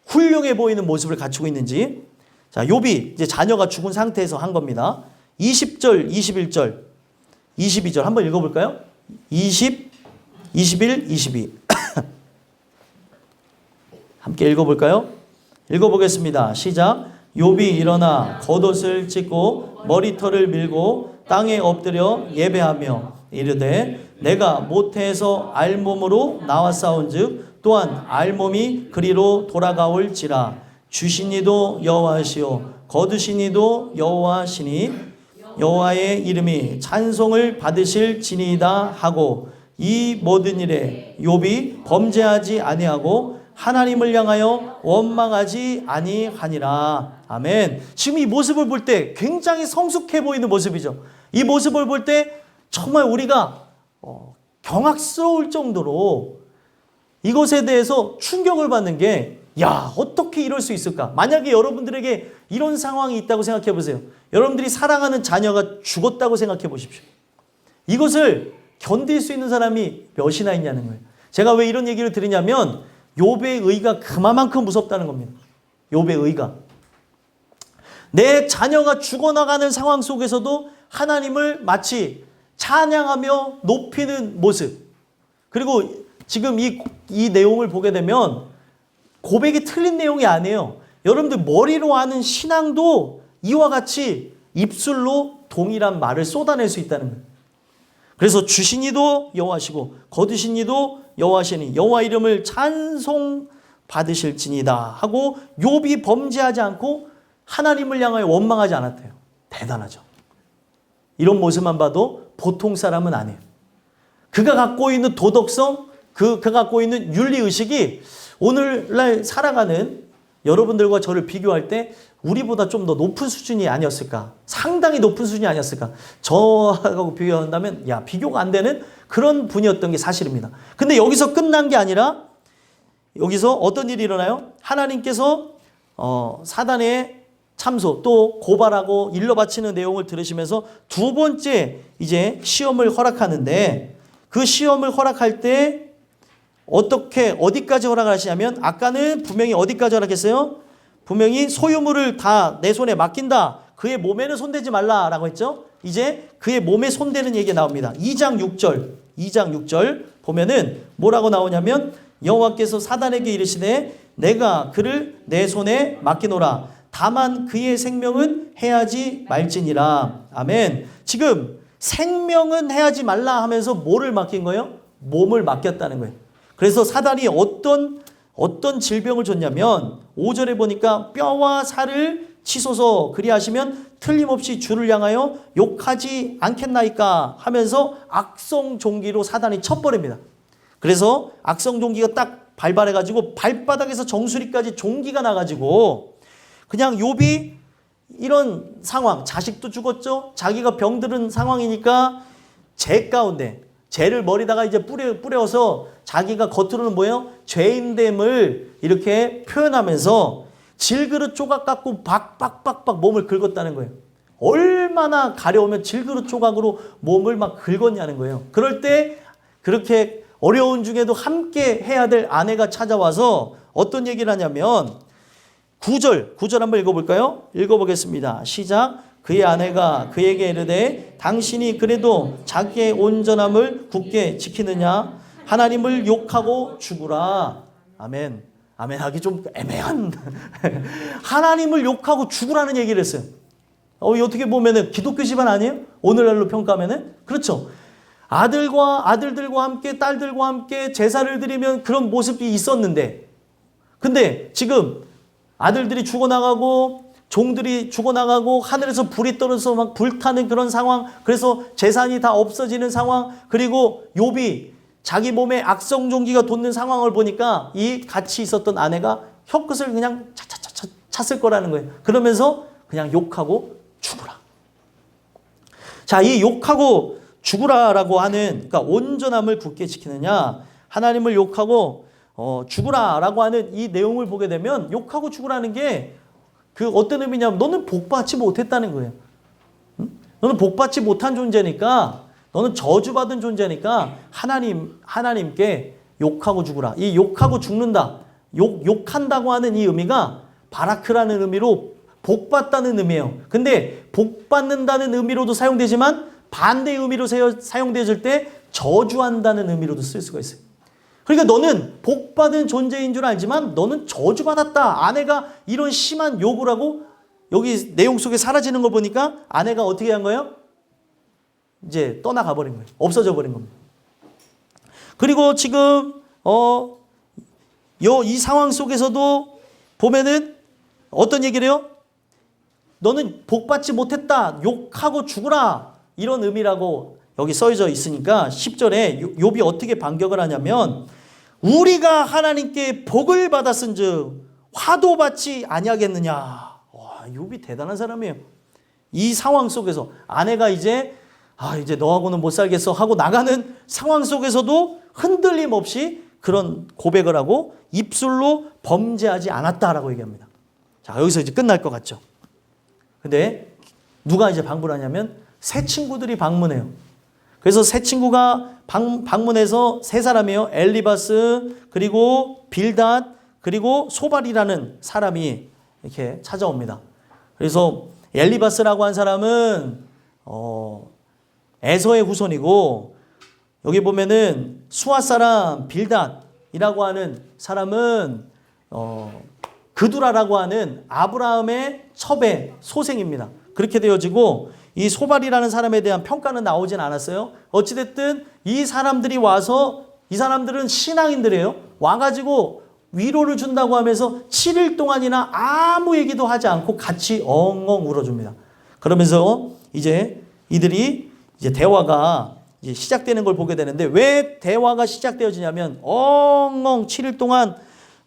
훌륭해 보이는 모습을 갖추고 있는지. 자, 욥이 이제 자녀가 죽은 상태에서 한 겁니다. 20절, 21절, 22절 한번 읽어볼까요? 20, 21, 22 함께 읽어볼까요? 읽어보겠습니다. 시작. 욥이 일어나 겉옷을 찢고 머리털을 밀고 땅에 엎드려 예배하며 이르되 내가 모태에서 알몸으로 나왔사온즉 또한 알몸이 그리로 돌아가올지라. 주신 이도 여호와시요 거두신 이도 여호와시니 여호와의 이름이 찬송을 받으실 지니이다 하고 이 모든 일에 욥이 범죄하지 아니하고 하나님을 향하여 원망하지 아니하니라. 아멘. 지금 이 모습을 볼 때 굉장히 성숙해 보이는 모습이죠. 이 모습을 볼 때 정말 우리가 경악스러울 정도로 이것에 대해서 충격을 받는 게, 야, 어떻게 이럴 수 있을까? 만약에 여러분들에게 이런 상황이 있다고 생각해 보세요. 여러분들이 사랑하는 자녀가 죽었다고 생각해 보십시오. 이것을 견딜 수 있는 사람이 몇이나 있냐는 거예요. 제가 왜 이런 얘기를 드리냐면 욥의 의가 그만큼 무섭다는 겁니다. 욥의 의가. 내 자녀가 죽어나가는 상황 속에서도 하나님을 마치 찬양하며 높이는 모습. 그리고 지금 이 내용을 보게 되면 고백이 틀린 내용이 아니에요. 여러분들 머리로 아는 신앙도 이와 같이 입술로 동일한 말을 쏟아낼 수 있다는 거예요. 그래서 주신 이도 여호와시고 거두신 이도 여호와시니 여호와 이름을 찬송 받으실지니다 하고 욥이 범죄하지 않고 하나님을 향하여 원망하지 않았대요. 대단하죠. 이런 모습만 봐도 보통 사람은 아니에요. 그가 갖고 있는 도덕성, 그가 갖고 있는 윤리의식이 오늘날 살아가는 여러분들과 저를 비교할 때 우리보다 좀 더 높은 수준이 아니었을까? 상당히 높은 수준이 아니었을까? 저하고 비교한다면 비교가 안 되는 그런 분이었던 게 사실입니다. 근데 여기서 끝난 게 아니라 여기서 어떤 일이 일어나요? 하나님께서 사단의 참소 또 고발하고 일러 바치는 내용을 들으시면서 두 번째 이제 시험을 허락하는데, 그 시험을 허락할 때 어디까지 허락을 하시냐면, 아까는 분명히 어디까지 허락했어요? 분명히 소유물을 다 내 손에 맡긴다. 그의 몸에는 손대지 말라라고 했죠. 이제 그의 몸에 손대는 얘기가 나옵니다. 2장 6절 보면은 뭐라고 나오냐면, 여호와께서 사단에게 이르시되 내가 그를 내 손에 맡기노라. 다만 그의 생명은 해하지 말지니라. 아멘. 지금 생명은 해하지 말라 하면서 뭐를 맡긴 거예요? 몸을 맡겼다는 거예요. 그래서 사단이 어떤 질병을 줬냐면 5절에 보니까 뼈와 살을 치소서 그리하시면 틀림없이 주를 향하여 욕하지 않겠나이까 하면서 악성종기로 사단이 쳐버립니다. 그래서 악성종기가 딱 발발해가지고 발바닥에서 정수리까지 종기가 나가지고 그냥 욥이 이런 상황, 자식도 죽었죠. 자기가 병들은 상황이니까 죄 가운데 죄를 머리다가 이제 뿌려서 자기가 겉으로는 뭐예요? 죄인됨을 이렇게 표현하면서 질그릇 조각 갖고 박박박박 몸을 긁었다는 거예요. 얼마나 가려우면 질그릇 조각으로 몸을 막 긁었냐는 거예요. 그럴 때 그렇게 어려운 중에도 함께 해야 될 아내가 찾아와서 어떤 얘기를 하냐면 9절 한번 읽어볼까요? 읽어보겠습니다. 시작. 그의 아내가 그에게 이르되 당신이 그래도 자기의 온전함을 굳게 지키느냐? 하나님을 욕하고 죽으라. 아멘. 아멘 하기 좀 애매한 하나님을 욕하고 죽으라는 얘기를 했어요. 어떻게 보면은 기독교 집안 아니에요? 오늘날로 평가하면은 그렇죠. 아들들과 함께 딸들과 함께 제사를 드리면 그런 모습이 있었는데, 근데 지금 아들들이 죽어나가고 종들이 죽어나가고 하늘에서 불이 떨어져서 막 불타는 그런 상황, 그래서 재산이 다 없어지는 상황, 그리고 욥이 자기 몸에 악성종기가 돋는 상황을 보니까 이 같이 있었던 아내가 혀끝을 그냥 차차차차 찼을 거라는 거예요. 그러면서 그냥 욕하고 죽으라. 자, 이 욕하고 죽으라라고 하는, 그러니까 온전함을 굳게 지키느냐, 하나님을 욕하고 죽으라라고 하는 이 내용을 보게 되면 욕하고 죽으라는 게 그 어떤 의미냐면 너는 복받지 못했다는 거예요. 응? 너는 복받지 못한 존재니까, 너는 저주받은 존재니까 하나님께 욕하고 죽으라. 이 욕하고 죽는다, 욕한다고 하는 이 의미가 바라크라는 의미로 복받다는 의미예요. 근데 복받는다는 의미로도 사용되지만 반대의 의미로 사용되어질 때 저주한다는 의미로도 쓸 수가 있어요. 그러니까 너는 복받은 존재인 줄 알지만 너는 저주받았다. 아내가 이런 심한 욕을 하고, 여기 내용 속에 사라지는 걸 보니까 아내가 어떻게 한 거예요? 이제 떠나가 버린 거예요. 없어져 버린 겁니다. 그리고 지금 이 상황 속에서도 보면은 어떤 얘기를 해요? 너는 복받지 못했다. 욕하고 죽으라. 이런 의미라고 여기 써져 있으니까 10절에 욥이 어떻게 반격을 하냐면 우리가 하나님께 복을 받았은즉 화도 받지 아니하겠느냐. 와, 욥이 대단한 사람이에요. 이 상황 속에서 아내가 이제 너하고는 못 살겠어 하고 나가는 상황 속에서도 흔들림 없이 그런 고백을 하고 입술로 범죄하지 않았다라고 얘기합니다. 자, 여기서 이제 끝날 것 같죠. 근데 누가 이제 방문을 하냐면 새 친구들이 방문해요. 그래서 새 친구가 방문해서 세 사람이에요. 엘리바스, 그리고 빌닷, 그리고 소발이라는 사람이 이렇게 찾아옵니다. 그래서 엘리바스라고 한 사람은 에서의 후손이고, 여기 보면은 수아 사람 빌닷이라고 하는 사람은 그두라라고 하는 아브라함의 첩의 소생입니다. 그렇게 되어지고 이 소발이라는 사람에 대한 평가는 나오진 않았어요. 어찌됐든 이 사람들이 와서, 이 사람들은 신앙인들이에요. 와가지고 위로를 준다고 하면서 7일 동안이나 아무 얘기도 하지 않고 같이 엉엉 울어줍니다. 그러면서 이제 이들이 이제 대화가 이제 시작되는 걸 보게 되는데, 왜 대화가 시작되어지냐면 엉엉 7일 동안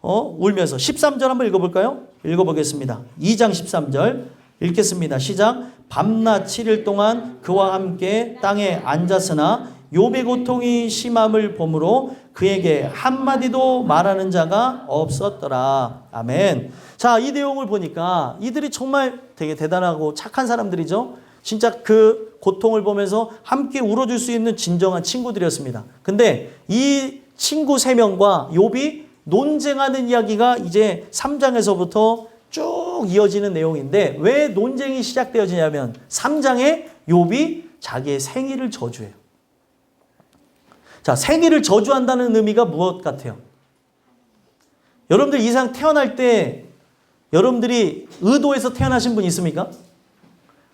울면서 13절 한번 읽어볼까요? 읽어보겠습니다. 2장 13절 읽겠습니다. 시작. 밤낮 7일 동안 그와 함께 땅에 앉았으나 욥의 고통이 심함을 보므로 그에게 한마디도 말하는 자가 없었더라. 아멘. 자, 이 내용을 보니까 이들이 정말 되게 대단하고 착한 사람들이죠. 진짜 그 고통을 보면서 함께 울어줄 수 있는 진정한 친구들이었습니다. 근데 이 친구 3명과 욥이 논쟁하는 이야기가 이제 3장에서부터 쭉 이어지는 내용인데, 왜 논쟁이 시작되어지냐면 3장에 욥이 자기의 생일을 저주해요. 자, 생일을 저주한다는 의미가 무엇 같아요? 여러분들 이상 태어날 때 여러분들이 의도해서 태어나신 분 있습니까?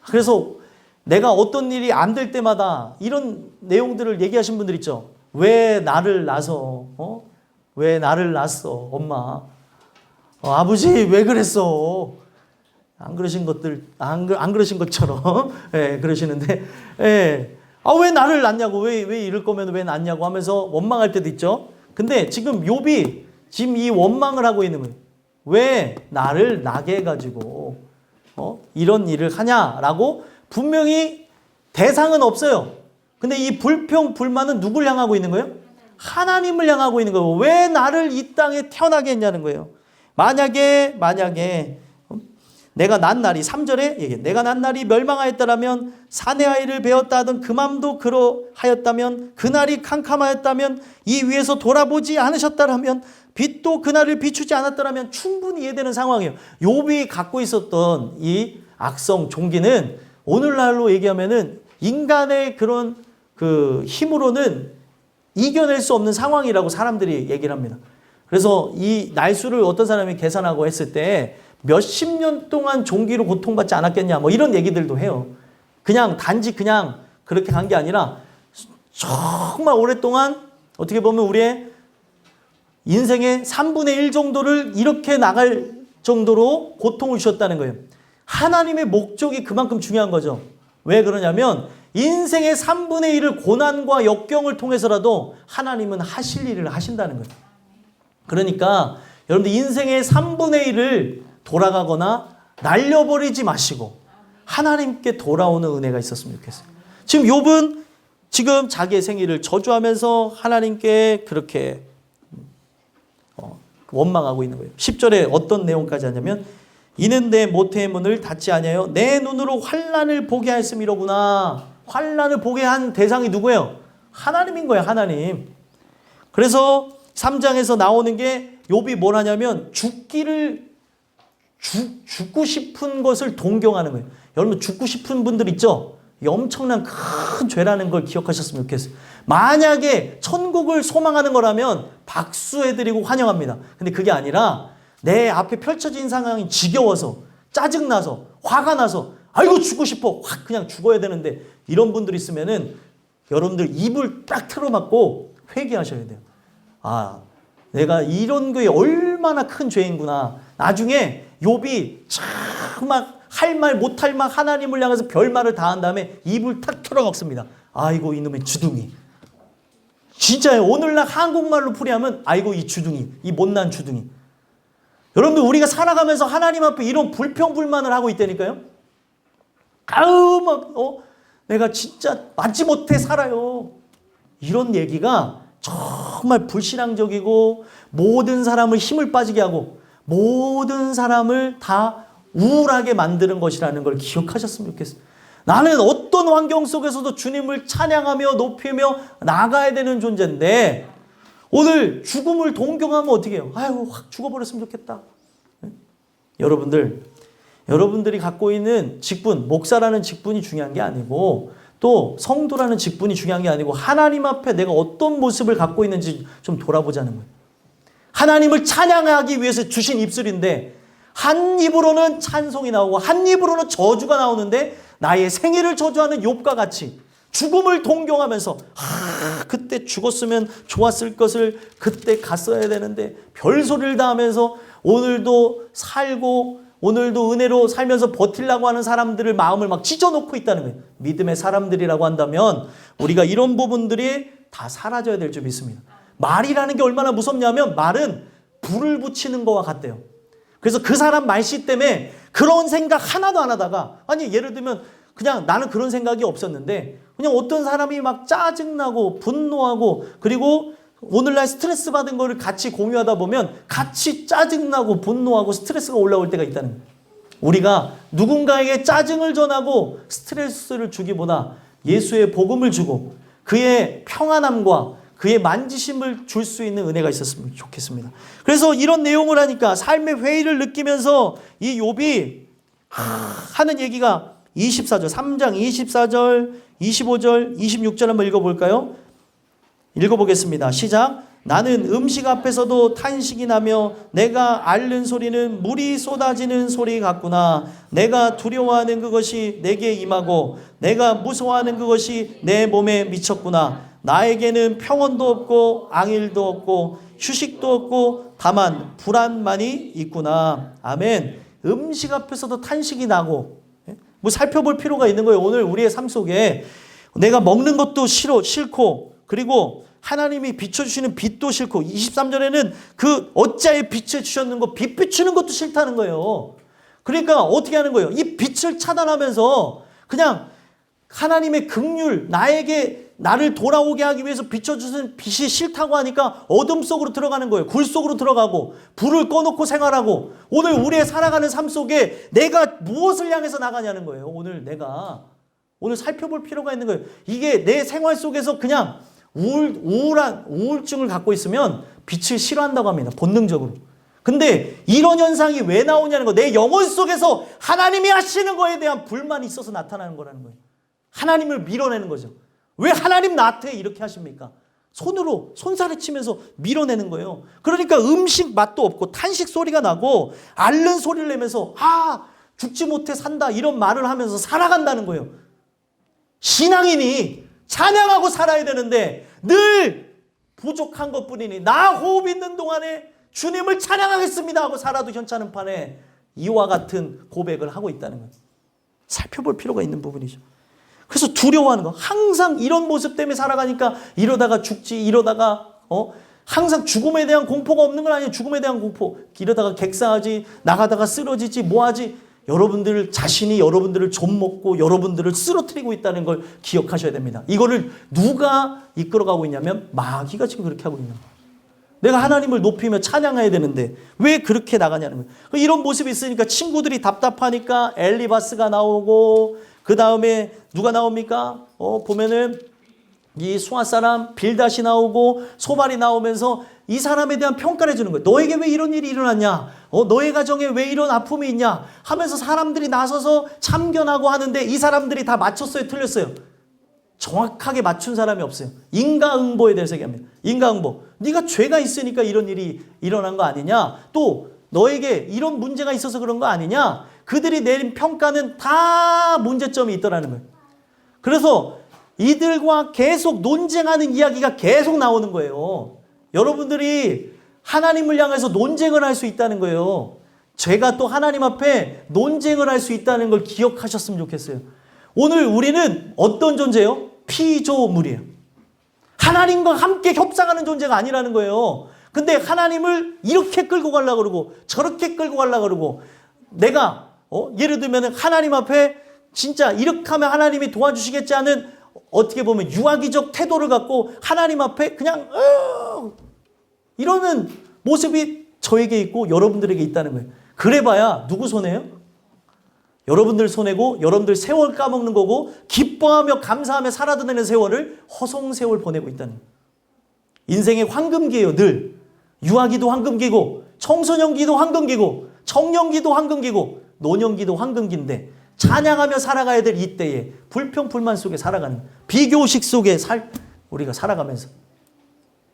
그래서 내가 어떤 일이 안 될 때마다 이런 내용들을 얘기하신 분들 있죠. 왜 나를 낳아서, 왜 나를 낳았어, 엄마. 아버지 왜 그랬어? 안 그러신 것들, 안 그러신 것처럼 그러시는데, 왜 나를 낳냐고, 왜 이럴 거면 왜 낳냐고 하면서 원망할 때도 있죠. 근데 지금 욥이 지금 이 원망을 하고 있는 거예요. 왜 나를 나게 해가지고 이런 일을 하냐라고. 분명히 대상은 없어요. 근데 이 불평 불만은 누굴 향하고 있는 거예요? 하나님을 향하고 있는 거예요. 왜 나를 이 땅에 태어나게 했냐는 거예요. 만약에 내가 난 날이, 3절에 얘기해, 내가 난 날이 멸망하였다라면, 사내 아이를 베었다 하던 그 맘도 그러하였다면, 그날이 캄캄하였다면, 이 위에서 돌아보지 않으셨다라면, 빛도 그날을 비추지 않았다라면 충분히 이해되는 상황이에요. 욥이 갖고 있었던 이 악성 종기는 오늘날로 얘기하면은 인간의 그런 그 힘으로는 이겨낼 수 없는 상황이라고 사람들이 얘기를 합니다. 그래서 이 날수를 어떤 사람이 계산하고 했을 때 몇십 년 동안 종기로 고통받지 않았겠냐, 뭐 이런 얘기들도 해요. 단지 그렇게 간 게 아니라 정말 오랫동안 어떻게 보면 우리의 인생의 3분의 1 정도를 이렇게 나갈 정도로 고통을 주셨다는 거예요. 하나님의 목적이 그만큼 중요한 거죠. 왜 그러냐면 인생의 3분의 1을 고난과 역경을 통해서라도 하나님은 하실 일을 하신다는 거예요. 그러니까 여러분들 인생의 3분의 1을 돌아가거나 날려버리지 마시고 하나님께 돌아오는 은혜가 있었으면 좋겠어요. 지금 욥은 지금 자기의 생일을 저주하면서 하나님께 그렇게 원망하고 있는 거예요. 10절에 어떤 내용까지 하냐면, 이는 내 모태의 문을 닫지 아니하여 내 눈으로 환난을 보게 하였음이로구나. 환난을 보게 한 대상이 누구예요? 하나님인 거예요. 하나님. 그래서 3장에서 나오는 게 욥이 뭘 하냐면 죽고 싶은 것을 동경하는 거예요. 여러분 죽고 싶은 분들 있죠? 엄청난 큰 죄라는 걸 기억하셨으면 좋겠어요. 만약에 천국을 소망하는 거라면 박수해드리고 환영합니다. 근데 그게 아니라 내 앞에 펼쳐진 상황이 지겨워서, 짜증나서, 화가 나서 아이고 죽고 싶어, 확 그냥 죽어야 되는데, 이런 분들 있으면은 여러분들 입을 딱 틀어막고 회개하셔야 돼요. 내가 이런 게 얼마나 큰 죄인구나. 나중에 욥이 정말 할 말 못할 말 하나님을 향해서 별말을 다 한 다음에 입을 탁 틀어먹습니다. 아이고 이놈의 주둥이. 진짜요. 오늘날 한국말로 풀이하면 아이고 이 주둥이, 이 못난 주둥이. 여러분들 우리가 살아가면서 하나님 앞에 이런 불평불만을 하고 있다니까요. 아우 막 내가 진짜 맞지 못해 살아요. 이런 얘기가 정말 불신앙적이고 모든 사람을 힘을 빠지게 하고 모든 사람을 다 우울하게 만드는 것이라는 걸 기억하셨으면 좋겠어요. 나는 어떤 환경 속에서도 주님을 찬양하며 높이며 나가야 되는 존재인데 오늘 죽음을 동경하면 어떻게 해요? 아유 확 죽어버렸으면 좋겠다. 여러분들이 갖고 있는 직분, 목사라는 직분이 중요한 게 아니고 또 성도라는 직분이 중요한 게 아니고 하나님 앞에 내가 어떤 모습을 갖고 있는지 좀 돌아보자는 거예요. 하나님을 찬양하기 위해서 주신 입술인데 한 입으로는 찬송이 나오고 한 입으로는 저주가 나오는데 나의 생애를 저주하는 욥과 같이 죽음을 동경하면서 그때 죽었으면 좋았을 것을 그때 갔어야 되는데 별소리를 다 하면서 오늘도 살고 오늘도 은혜로 살면서 버틸라고 하는 사람들을 마음을 막 찢어놓고 있다는 거예요. 믿음의 사람들이라고 한다면 우리가 이런 부분들이 다 사라져야 될 줄 믿습니다. 말이라는 게 얼마나 무섭냐면 말은 불을 붙이는 거와 같대요. 그래서 그 사람 말씨 때문에 그런 생각 하나도 안 하다가 아니 예를 들면 그냥 나는 그런 생각이 없었는데 그냥 어떤 사람이 막 짜증나고 분노하고 그리고 오늘날 스트레스 받은 거를 같이 공유하다 보면 같이 짜증나고 분노하고 스트레스가 올라올 때가 있다는 거예요. 우리가 누군가에게 짜증을 전하고 스트레스를 주기보다 예수의 복음을 주고 그의 평안함과 그의 만지심을 줄 수 있는 은혜가 있었으면 좋겠습니다. 그래서 이런 내용을 하니까 삶의 회의를 느끼면서 이 욥이 하는 얘기가 24절, 3장 24절, 25절, 26절 한번 읽어볼까요? 읽어보겠습니다. 시작. 나는 음식 앞에서도 탄식이 나며 내가 앓는 소리는 물이 쏟아지는 소리 같구나. 내가 두려워하는 그것이 내게 임하고 내가 무서워하는 그것이 내 몸에 미쳤구나. 나에게는 평온도 없고 안일도 없고 휴식도 없고 다만 불안만이 있구나. 아멘. 음식 앞에서도 탄식이 나고 뭐 살펴볼 필요가 있는 거예요. 오늘 우리의 삶 속에 내가 먹는 것도 싫고 그리고 하나님이 비춰주시는 빛도 싫고 23절에는 그 어짜에 빛을 주셨는 거 빛 비추는 것도 싫다는 거예요. 그러니까 어떻게 하는 거예요? 이 빛을 차단하면서 그냥 하나님의 긍휼 나를 돌아오게 하기 위해서 비춰주신 빛이 싫다고 하니까 어둠 속으로 들어가는 거예요. 굴 속으로 들어가고 불을 꺼놓고 생활하고 오늘 우리의 살아가는 삶 속에 내가 무엇을 향해서 나가냐는 거예요. 오늘 살펴볼 필요가 있는 거예요. 이게 내 생활 속에서 그냥 우울증을 갖고 있으면 빛을 싫어한다고 합니다. 본능적으로. 근데 이런 현상이 왜 나오냐는 거. 내 영혼 속에서 하나님이 하시는 거에 대한 불만이 있어서 나타나는 거라는 거예요. 하나님을 밀어내는 거죠. 왜 하나님 나한테 이렇게 하십니까? 손으로 손살에 치면서 밀어내는 거예요. 그러니까 음식 맛도 없고 탄식 소리가 나고 앓는 소리를 내면서 죽지 못해 산다 이런 말을 하면서 살아간다는 거예요. 신앙인이 찬양하고 살아야 되는데 늘 부족한 것뿐이니 나 호흡 있는 동안에 주님을 찬양하겠습니다 하고 살아도 현찮은 판에 이와 같은 고백을 하고 있다는 거예요. 살펴볼 필요가 있는 부분이죠. 그래서 두려워하는 거. 항상 이런 모습 때문에 살아가니까 이러다가 죽지 이러다가 항상 죽음에 대한 공포가 없는 건 아니에요. 죽음에 대한 공포. 이러다가 객사하지 나가다가 쓰러지지 뭐하지. 여러분들 자신이 여러분들을 좀먹고 여러분들을 쓰러뜨리고 있다는 걸 기억하셔야 됩니다. 이거를 누가 이끌어가고 있냐면 마귀가 지금 그렇게 하고 있는 거예요. 내가 하나님을 높이며 찬양해야 되는데 왜 그렇게 나가냐는 거예요. 이런 모습이 있으니까 친구들이 답답하니까 엘리바스가 나오고 그 다음에 누가 나옵니까? 보면은 이 수아 사람 빌닷이 나오고 소발이 나오면서 이 사람에 대한 평가를 해주는 거예요. 너에게 왜 이런 일이 일어났냐? 너의 가정에 왜 이런 아픔이 있냐? 하면서 사람들이 나서서 참견하고 하는데 이 사람들이 다 맞췄어요? 틀렸어요? 정확하게 맞춘 사람이 없어요. 인과응보에 대해서 얘기합니다. 인과응보. 네가 죄가 있으니까 이런 일이 일어난 거 아니냐? 또 너에게 이런 문제가 있어서 그런 거 아니냐? 그들이 내린 평가는 다 문제점이 있더라는 거예요. 그래서 이들과 계속 논쟁하는 이야기가 계속 나오는 거예요. 여러분들이 하나님을 향해서 논쟁을 할 수 있다는 거예요. 제가 또 하나님 앞에 논쟁을 할 수 있다는 걸 기억하셨으면 좋겠어요. 오늘 우리는 어떤 존재예요? 피조물이에요. 하나님과 함께 협상하는 존재가 아니라는 거예요. 근데 하나님을 이렇게 끌고 가려고 그러고 저렇게 끌고 가려고 그러고 내가 예를 들면 하나님 앞에 진짜 이렇게 하면 하나님이 도와주시겠지 하는 어떻게 보면 유아기적 태도를 갖고 하나님 앞에 그냥 이러는 모습이 저에게 있고 여러분들에게 있다는 거예요. 그래봐야 누구 손해요? 여러분들 손해고 여러분들 세월 까먹는 거고 기뻐하며 감사하며 살아드는 세월을 허송세월 보내고 있다는 거예요. 인생의 황금기예요. 늘 유아기도 황금기고 청소년기도 황금기고 청년기도 황금기고 노년기도 황금기인데 찬양하며 살아가야 될 이때에 불평불만 속에 살아가는 비교식 속에 우리가 살아가면서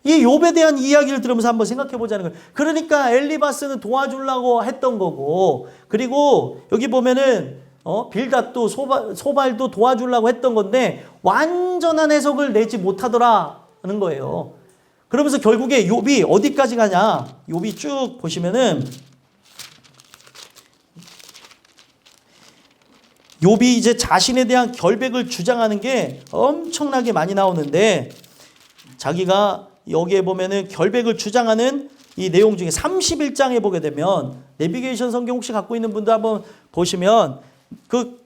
이 욥에 대한 이야기를 들으면서 한번 생각해 보자는 거예요. 그러니까 엘리바스는 도와주려고 했던 거고 그리고 여기 보면은 빌닷도 소발도 도와주려고 했던 건데 완전한 해석을 내지 못하더라는 거예요. 그러면서 결국에 욥이 어디까지 가냐? 욥이 쭉 보시면은 욥이 이제 자신에 대한 결백을 주장하는 게 엄청나게 많이 나오는데 자기가 여기에 보면은 결백을 주장하는 이 내용 중에 31장에 보게 되면 내비게이션 성경 혹시 갖고 있는 분들 한번 보시면 그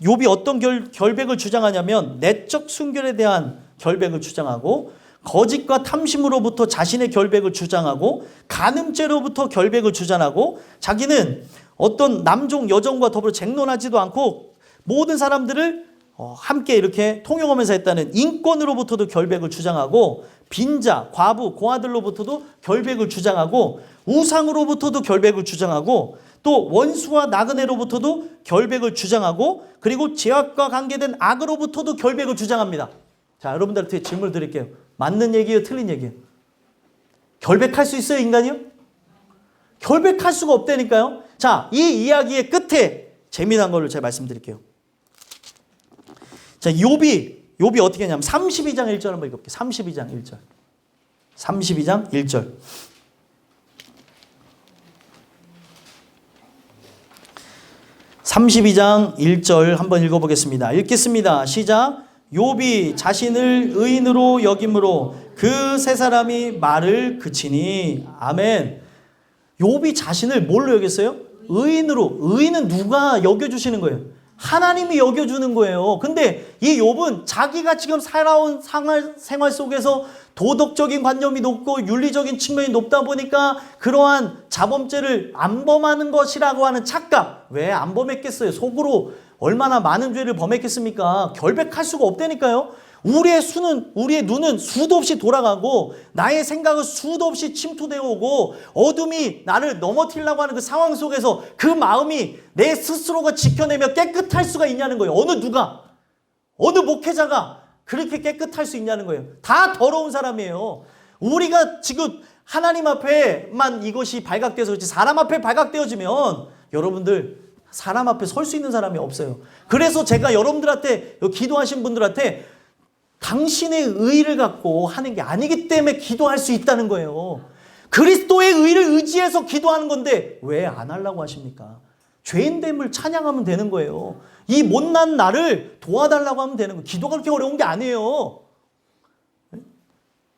욥이 어떤 결백을 주장하냐면 내적 순결에 대한 결백을 주장하고 거짓과 탐심으로부터 자신의 결백을 주장하고 간음죄로부터 결백을 주장하고 자기는 어떤 남종 여종과 더불어 쟁론하지도 않고 모든 사람들을 함께 이렇게 통용하면서 했다는 인권으로부터도 결백을 주장하고 빈자, 과부, 고아들로부터도 결백을 주장하고 우상으로부터도 결백을 주장하고 또 원수와 나그네로부터도 결백을 주장하고 그리고 죄악과 관계된 악으로부터도 결백을 주장합니다. 자, 여러분들한테 질문을 드릴게요. 맞는 얘기예요? 틀린 얘기예요? 결백할 수 있어요, 인간이요? 결백할 수가 없다니까요. 자, 이 이야기의 끝에 재미난 거를 제가 말씀드릴게요. 자, 욥이 어떻게 했냐면 32장 1절 한번 읽어볼게요. 32장 1절. 32장 1절. (32장 1절) 한번 읽어보겠습니다. 읽겠습니다. 시작. 욥이 자신을 의인으로 여김으로 그 세 사람이 말을 그치니. 아멘. 욥이 자신을 뭘로 여겼어요? 의인으로. 의인은 누가 여겨주시는 거예요? 하나님이 여겨주는 거예요. 근데 이 욥은 자기가 지금 살아온 생활 속에서 도덕적인 관념이 높고 윤리적인 측면이 높다 보니까 그러한 자범죄를 안 범하는 것이라고 하는 착각. 왜 안 범했겠어요? 속으로 얼마나 많은 죄를 범했겠습니까? 결백할 수가 없다니까요. 우리의 눈은 수도 없이 돌아가고 나의 생각은 수도 없이 침투되어 오고 어둠이 나를 넘어뜨리려고 하는 그 상황 속에서 그 마음이 내 스스로가 지켜내며 깨끗할 수가 있냐는 거예요. 어느 목회자가 그렇게 깨끗할 수 있냐는 거예요. 다 더러운 사람이에요. 우리가 지금 하나님 앞에만 이것이 발각돼서 그렇지 사람 앞에 발각되어지면 여러분들 사람 앞에 설 수 있는 사람이 없어요. 그래서 제가 여러분들한테 기도하신 분들한테 당신의 의를 갖고 하는 게 아니기 때문에 기도할 수 있다는 거예요. 그리스도의 의를 의지해서 기도하는 건데 왜 안 하려고 하십니까? 죄인됨을 찬양하면 되는 거예요. 이 못난 나를 도와달라고 하면 되는 거예요. 기도가 그렇게 어려운 게 아니에요.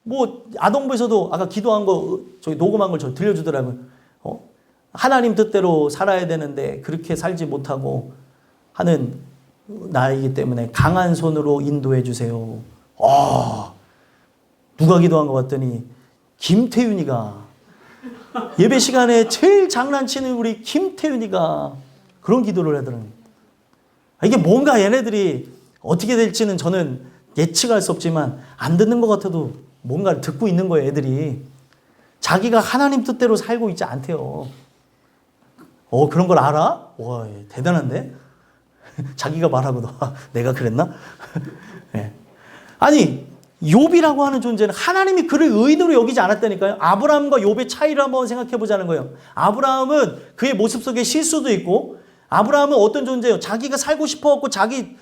뭐 아동부에서도 아까 기도한 거 저기 녹음한 걸 저 들려주더라고요. 하나님 뜻대로 살아야 되는데 그렇게 살지 못하고 하는 나이기 때문에 강한 손으로 인도해 주세요. 누가 기도한 것 같더니 김태윤이가 예배 시간에 제일 장난치는 우리 김태윤이가 그런 기도를 하더라고요. 이게 뭔가 얘네들이 어떻게 될지는 저는 예측할 수 없지만 안 듣는 것 같아도 뭔가를 듣고 있는 거예요. 애들이 자기가 하나님 뜻대로 살고 있지 않대요. 그런 걸 알아? 와, 대단한데? 자기가 말하고 내가 그랬나? 네. 아니 욥이라고 하는 존재는 하나님이 그를 의인으로 여기지 않았다니까요. 아브라함과 욥의 차이를 한번 생각해 보자는 거예요. 아브라함은 그의 모습 속에 실수도 있고 아브라함은 어떤 존재예요? 자기가 살고 싶어갖고 자기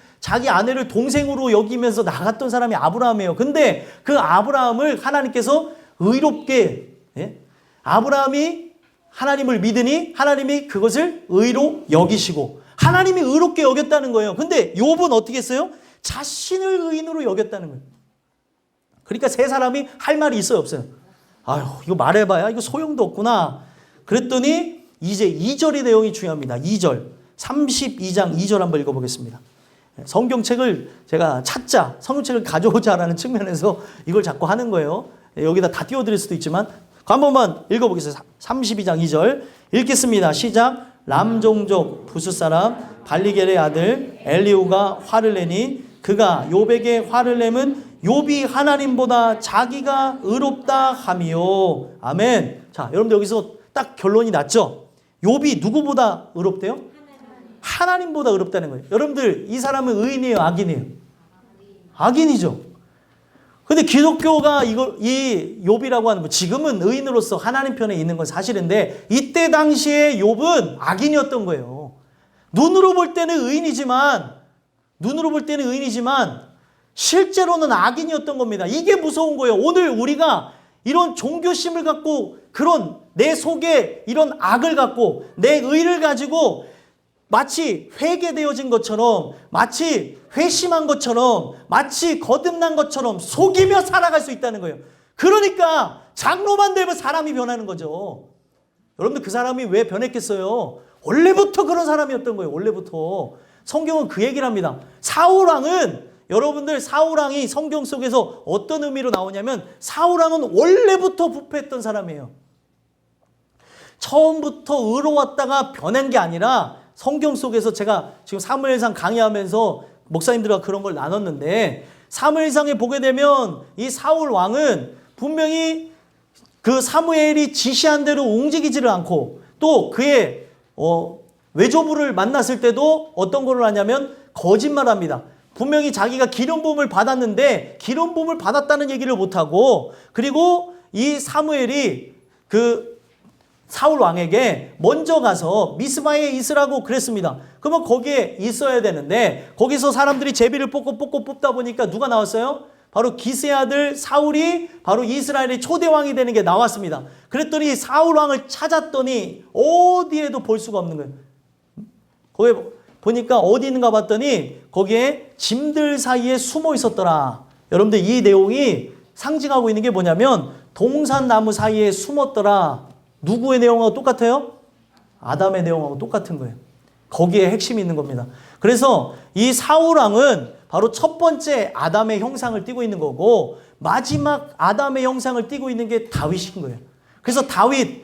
아내를 동생으로 여기면서 나갔던 사람이 아브라함이에요. 근데 그 아브라함을 하나님께서 의롭게 아브라함이 하나님을 믿으니 하나님이 그것을 의로 여기시고 하나님이 의롭게 여겼다는 거예요. 근데 욥은 어떻게 했어요? 자신을 의인으로 여겼다는 거예요. 그러니까 세 사람이 할 말이 있어요, 없어요? 아유, 이거 말해봐야 이거 소용도 없구나. 그랬더니 이제 2절의 내용이 중요합니다. 2절. 32장 2절 한번 읽어보겠습니다. 성경책을 제가 찾자, 성경책을 가져오자라는 측면에서 이걸 자꾸 하는 거예요. 여기다 다 띄워드릴 수도 있지만 한 번만 읽어보겠습니다. 32장 2절 읽겠습니다. 시작. 람종족 부숫사람 발리겔의 아들 엘리후가 화를 내니 그가 욥에게 화를 내면 욥이 하나님보다 자기가 의롭다 하미요. 아멘. 자, 여러분들 여기서 딱 결론이 났죠? 욥이 누구보다 의롭대요? 하나님보다 의롭다는 거예요. 여러분들 이 사람은 의인이에요, 악인이에요? 악인이죠. 근데 기독교가 이 욥이라고 하는 거, 지금은 의인으로서 하나님 편에 있는 건 사실인데 이때 당시에 욥은 악인이었던 거예요. 눈으로 볼 때는 의인이지만 실제로는 악인이었던 겁니다. 이게 무서운 거예요. 오늘 우리가 이런 종교심을 갖고 그런 내 속에 이런 악을 갖고 내 의를 가지고 마치 회개되어진 것처럼, 마치 회심한 것처럼, 마치 거듭난 것처럼 속이며 살아갈 수 있다는 거예요. 그러니까 장로만 되면 사람이 변하는 거죠. 여러분들 그 사람이 왜 변했겠어요? 원래부터 그런 사람이었던 거예요. 원래부터. 성경은 그 얘기를 합니다. 사울왕은, 여러분들 사울왕이 성경 속에서 어떤 의미로 나오냐면 사울왕은 원래부터 부패했던 사람이에요. 처음부터 의로웠다가 변한 게 아니라 성경 속에서 제가 지금 사무엘상 강의하면서 목사님들과 그런 걸 나눴는데 사무엘상에 보게 되면 이 사울 왕은 분명히 그 사무엘이 지시한 대로 움직이지를 않고 또 그의 외조부를 만났을 때도 어떤 걸 하냐면 거짓말합니다. 분명히 자기가 기름 부음을 받았는데 기름 부음을 받았다는 얘기를 못하고 그리고 이 사무엘이 그 사울 왕에게 먼저 가서 미스바에 있으라고 그랬습니다. 그러면 거기에 있어야 되는데 거기서 사람들이 제비를 뽑다 보니까 누가 나왔어요? 바로 기스의 아들 사울이 바로 이스라엘의 초대왕이 되는 게 나왔습니다. 그랬더니 사울 왕을 찾았더니 어디에도 볼 수가 없는 거예요. 거기에 보니까 어디 있는가 봤더니 거기에 짐들 사이에 숨어 있었더라. 여러분들 이 내용이 상징하고 있는 게 뭐냐면 동산나무 사이에 숨었더라. 누구의 내용하고 똑같아요? 아담의 내용하고 똑같은 거예요. 거기에 핵심이 있는 겁니다. 그래서 이 사울왕은 바로 첫 번째 아담의 형상을 띠고 있는 거고 마지막 아담의 형상을 띠고 있는 게 다윗인 거예요. 그래서 다윗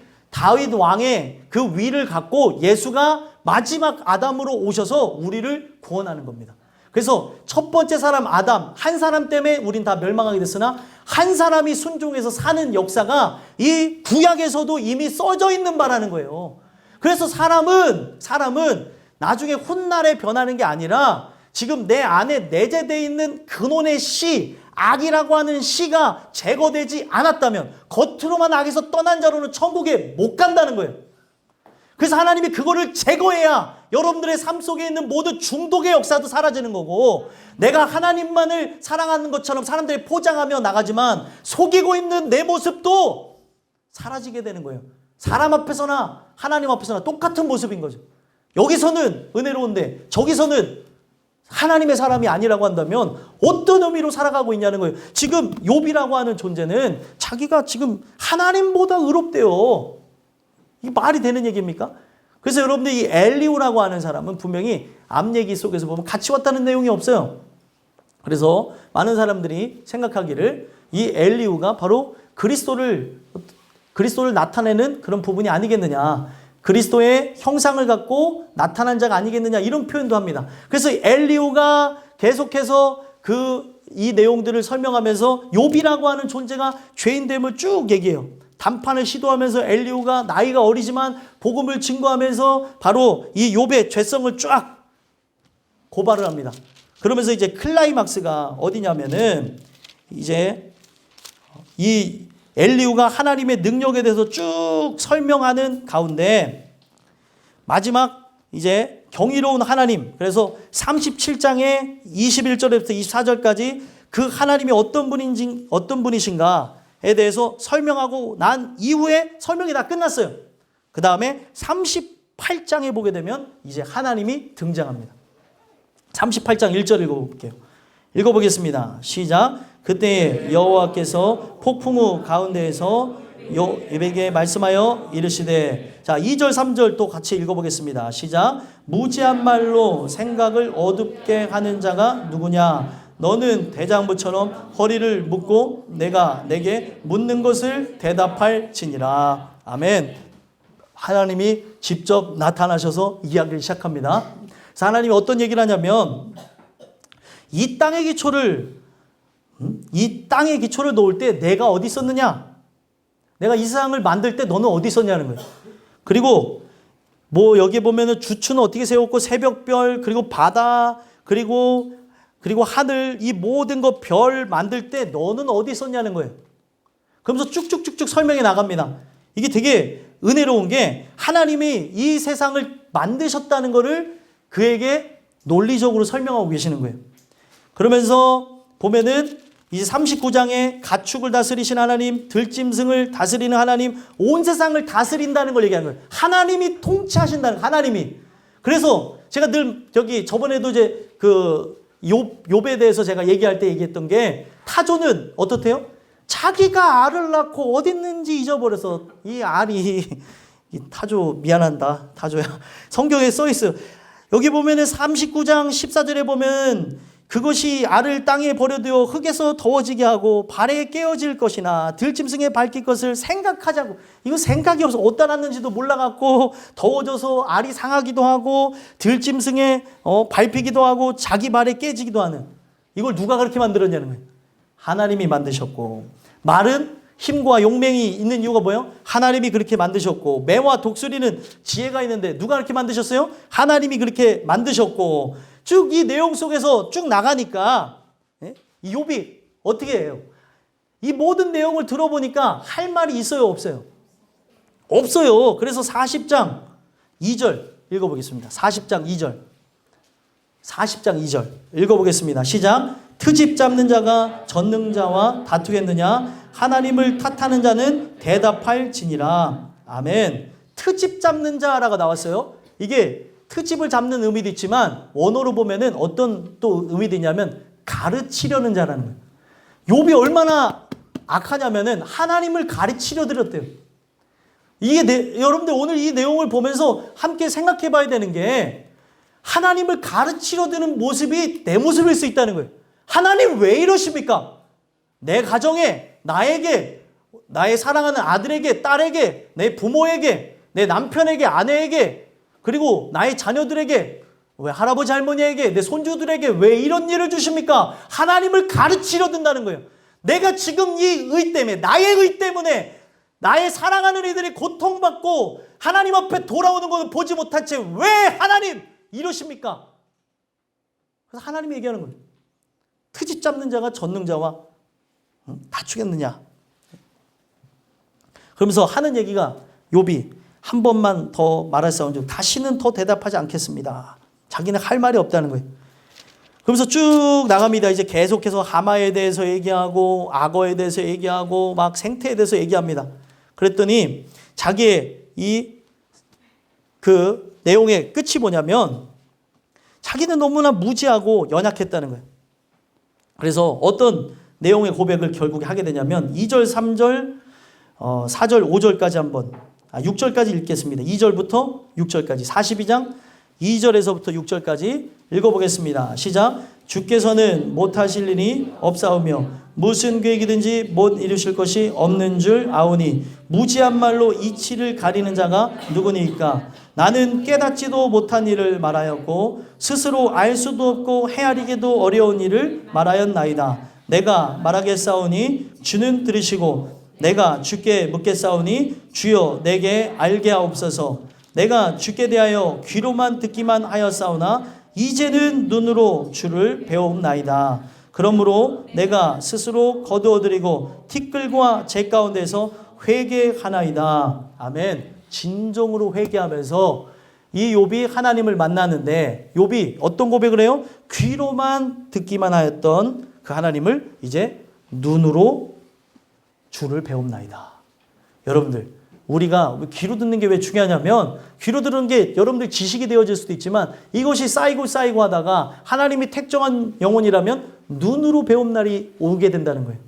왕의 그 위를 갖고 예수가 마지막 아담으로 오셔서 우리를 구원하는 겁니다. 그래서 첫 번째 사람 아담 한 사람 때문에 우린 다 멸망하게 됐으나 한 사람이 순종해서 사는 역사가 이 구약에서도 이미 써져 있는 바라는 거예요. 그래서 사람은 나중에 훗날에 변하는 게 아니라 지금 내 안에 내재되어 있는 근원의 씨, 악이라고 하는 씨가 제거되지 않았다면 겉으로만 악에서 떠난 자로는 천국에 못 간다는 거예요. 그래서 하나님이 그거를 제거해야 여러분들의 삶 속에 있는 모든 중독의 역사도 사라지는 거고 내가 하나님만을 사랑하는 것처럼 사람들이 포장하며 나가지만 속이고 있는 내 모습도 사라지게 되는 거예요. 사람 앞에서나 하나님 앞에서나 똑같은 모습인 거죠. 여기서는 은혜로운데 저기서는 하나님의 사람이 아니라고 한다면 어떤 의미로 살아가고 있냐는 거예요. 지금 욥이라고 하는 존재는 자기가 지금 하나님보다 의롭대요. 이게 말이 되는 얘기입니까? 그래서 여러분들 이 엘리후라고 하는 사람은 분명히 앞 얘기 속에서 보면 같이 왔다는 내용이 없어요. 그래서 많은 사람들이 생각하기를 이 엘리후가 바로 그리스도를 나타내는 그런 부분이 아니겠느냐. 그리스도의 형상을 갖고 나타난 자가 아니겠느냐 이런 표현도 합니다. 그래서 엘리후가 계속해서 이 내용들을 설명하면서 욥이라고 하는 존재가 죄인됨을 쭉 얘기해요. 단판을 시도하면서 엘리후가 나이가 어리지만 복음을 증거하면서 바로 이 욥의 죄성을 쫙 고발을 합니다. 그러면서 이제 클라이막스가 어디냐면은 이제 이 엘리후가 하나님의 능력에 대해서 쭉 설명하는 가운데 마지막 이제 경이로운 하나님, 그래서 37장의 21절부터 24절까지 그 하나님이 어떤 분이신가에 대해서 설명하고 난 이후에 설명이 다 끝났어요. 그 다음에 38장에 보게 되면 이제 하나님이 등장합니다. 38장 1절 읽어볼게요. 읽어보겠습니다. 시작. 그때 여호와께서 폭풍우 가운데에서 욥에게 말씀하여 이르시되, 자 2절 3절 또 같이 읽어보겠습니다. 시작. 무지한 말로 생각을 어둡게 하는 자가 누구냐? 너는 대장부처럼 허리를 묶고 내가 내게 묻는 것을 대답할지니라. 아멘. 하나님이 직접 나타나셔서 이야기를 시작합니다. 그래서 하나님이 어떤 얘기를 하냐면, 이 땅의 기초를 놓을 때 내가 어디 있었느냐? 내가 이 세상을 만들 때 너는 어디 있었냐는 거예요. 그리고 뭐 여기 보면은 주추는 어떻게 세웠고, 새벽별, 그리고 바다, 그리고 하늘, 이 모든 거 별 만들 때 너는 어디 있었냐는 거예요. 그러면서 쭉쭉쭉쭉 설명해 나갑니다. 이게 되게 은혜로운 게, 하나님이 이 세상을 만드셨다는 거를 그에게 논리적으로 설명하고 계시는 거예요. 그러면서 보면은 이제 39장에 가축을 다스리신 하나님, 들짐승을 다스리는 하나님, 온 세상을 다스린다는 걸 얘기하는 거예요. 하나님이 통치하신다는, 하나님이. 그래서 제가 늘 저번에도 이제 욥에 대해서 제가 얘기할 때 얘기했던 게, 타조는 어떻대요? 자기가 알을 낳고 어디 있는지 잊어버려서, 이 알이, 이 타조 미안한다, 타조야. 성경에 써 있어요. 여기 보면은 39장 14절에 보면, 그것이 알을 땅에 버려두어 흙에서 더워지게 하고 발에 깨어질 것이나 들짐승에 밝힐 것을 생각하지 않고, 이거 생각이 없어. 어디다 놨는지도 몰라갖고 더워져서 알이 상하기도 하고 들짐승에 밟히기도 하고 자기 발에 깨지기도 하는, 이걸 누가 그렇게 만들었냐는 거예요. 하나님이 만드셨고, 말은 힘과 용맹이 있는 이유가 뭐예요? 하나님이 그렇게 만드셨고, 매와 독수리는 지혜가 있는데 누가 그렇게 만드셨어요? 하나님이 그렇게 만드셨고, 쭉 이 내용 속에서 쭉 나가니까 이 욥이 어떻게 해요? 이 모든 내용을 들어보니까 할 말이 있어요, 없어요? 없어요. 그래서 40장 2절 읽어보겠습니다. 40장 2절. 40장 2절 읽어보겠습니다. 시작. 트집 잡는 자가 전능자와 다투겠느냐? 하나님을 탓하는 자는 대답할지니라. 아멘. 트집 잡는 자라고 나왔어요. 이게 트집을 잡는 의미도 있지만 원어로 보면은 어떤 또 의미도 있냐면 가르치려는 자라는 거예요. 욥이 얼마나 악하냐면은 하나님을 가르치려 들었대요. 이게 여러분들 오늘 이 내용을 보면서 함께 생각해 봐야 되는 게, 하나님을 가르치려 드는 모습이 내 모습일 수 있다는 거예요. 하나님 왜 이러십니까? 내 가정에, 나에게, 나의 사랑하는 아들에게, 딸에게, 내 부모에게, 내 남편에게, 아내에게, 그리고 나의 자녀들에게, 왜 할아버지 할머니에게, 내 손주들에게 왜 이런 일을 주십니까? 하나님을 가르치려 든다는 거예요. 내가 지금 이 의 때문에, 나의 의 때문에 나의 사랑하는 이들이 고통받고 하나님 앞에 돌아오는 것을 보지 못한 채 왜 하나님 이러십니까? 그래서 하나님이 얘기하는 거예요. 트집 잡는 자가 전능자와 다투겠느냐. 그러면서 하는 얘기가, 욥이 한 번만 더 말할사온즉 다시는 더 대답하지 않겠습니다. 자기는 할 말이 없다는 거예요. 그러면서 쭉 나갑니다. 이제 계속해서 하마에 대해서 얘기하고 악어에 대해서 얘기하고 막 생태에 대해서 얘기합니다. 그랬더니 자기의 그 내용의 끝이 뭐냐면, 자기는 너무나 무지하고 연약했다는 거예요. 그래서 어떤 내용의 고백을 결국에 하게 되냐면, 2절, 3절, 4절, 5절까지 한번, 6절까지 읽겠습니다. 2절부터 6절까지, 42장 2절에서부터 6절까지 읽어보겠습니다. 시작. 주께서는 못하실 일이 없사오며 무슨 계획이든지 못 이루실 것이 없는 줄 아오니 무지한 말로 이치를 가리는 자가 누구니까? 나는 깨닫지도 못한 일을 말하였고 스스로 알 수도 없고 헤아리기도 어려운 일을 말하였나이다. 내가 말하겠사오니 주는 들으시고 내가 주께 묻겠사오니 주여 내게 알게 하옵소서. 내가 주께 대하여 귀로만 듣기만 하였사오나 이제는 눈으로 주를 배움나이다. 그러므로 내가 스스로 거두어드리고 티끌과 재 가운데서 회개하나이다. 아멘. 진정으로 회개하면서 이 욥이 하나님을 만나는데, 욥이 어떤 고백을 해요? 귀로만 듣기만 하였던 그 하나님을 이제 눈으로 주를 배움나이다. 여러분들, 우리가 귀로 듣는 게 왜 중요하냐면, 귀로 듣는 게 여러분들 지식이 되어질 수도 있지만 이것이 쌓이고 하다가 하나님이 택정한 영혼이라면 눈으로 배운 날이 오게 된다는 거예요.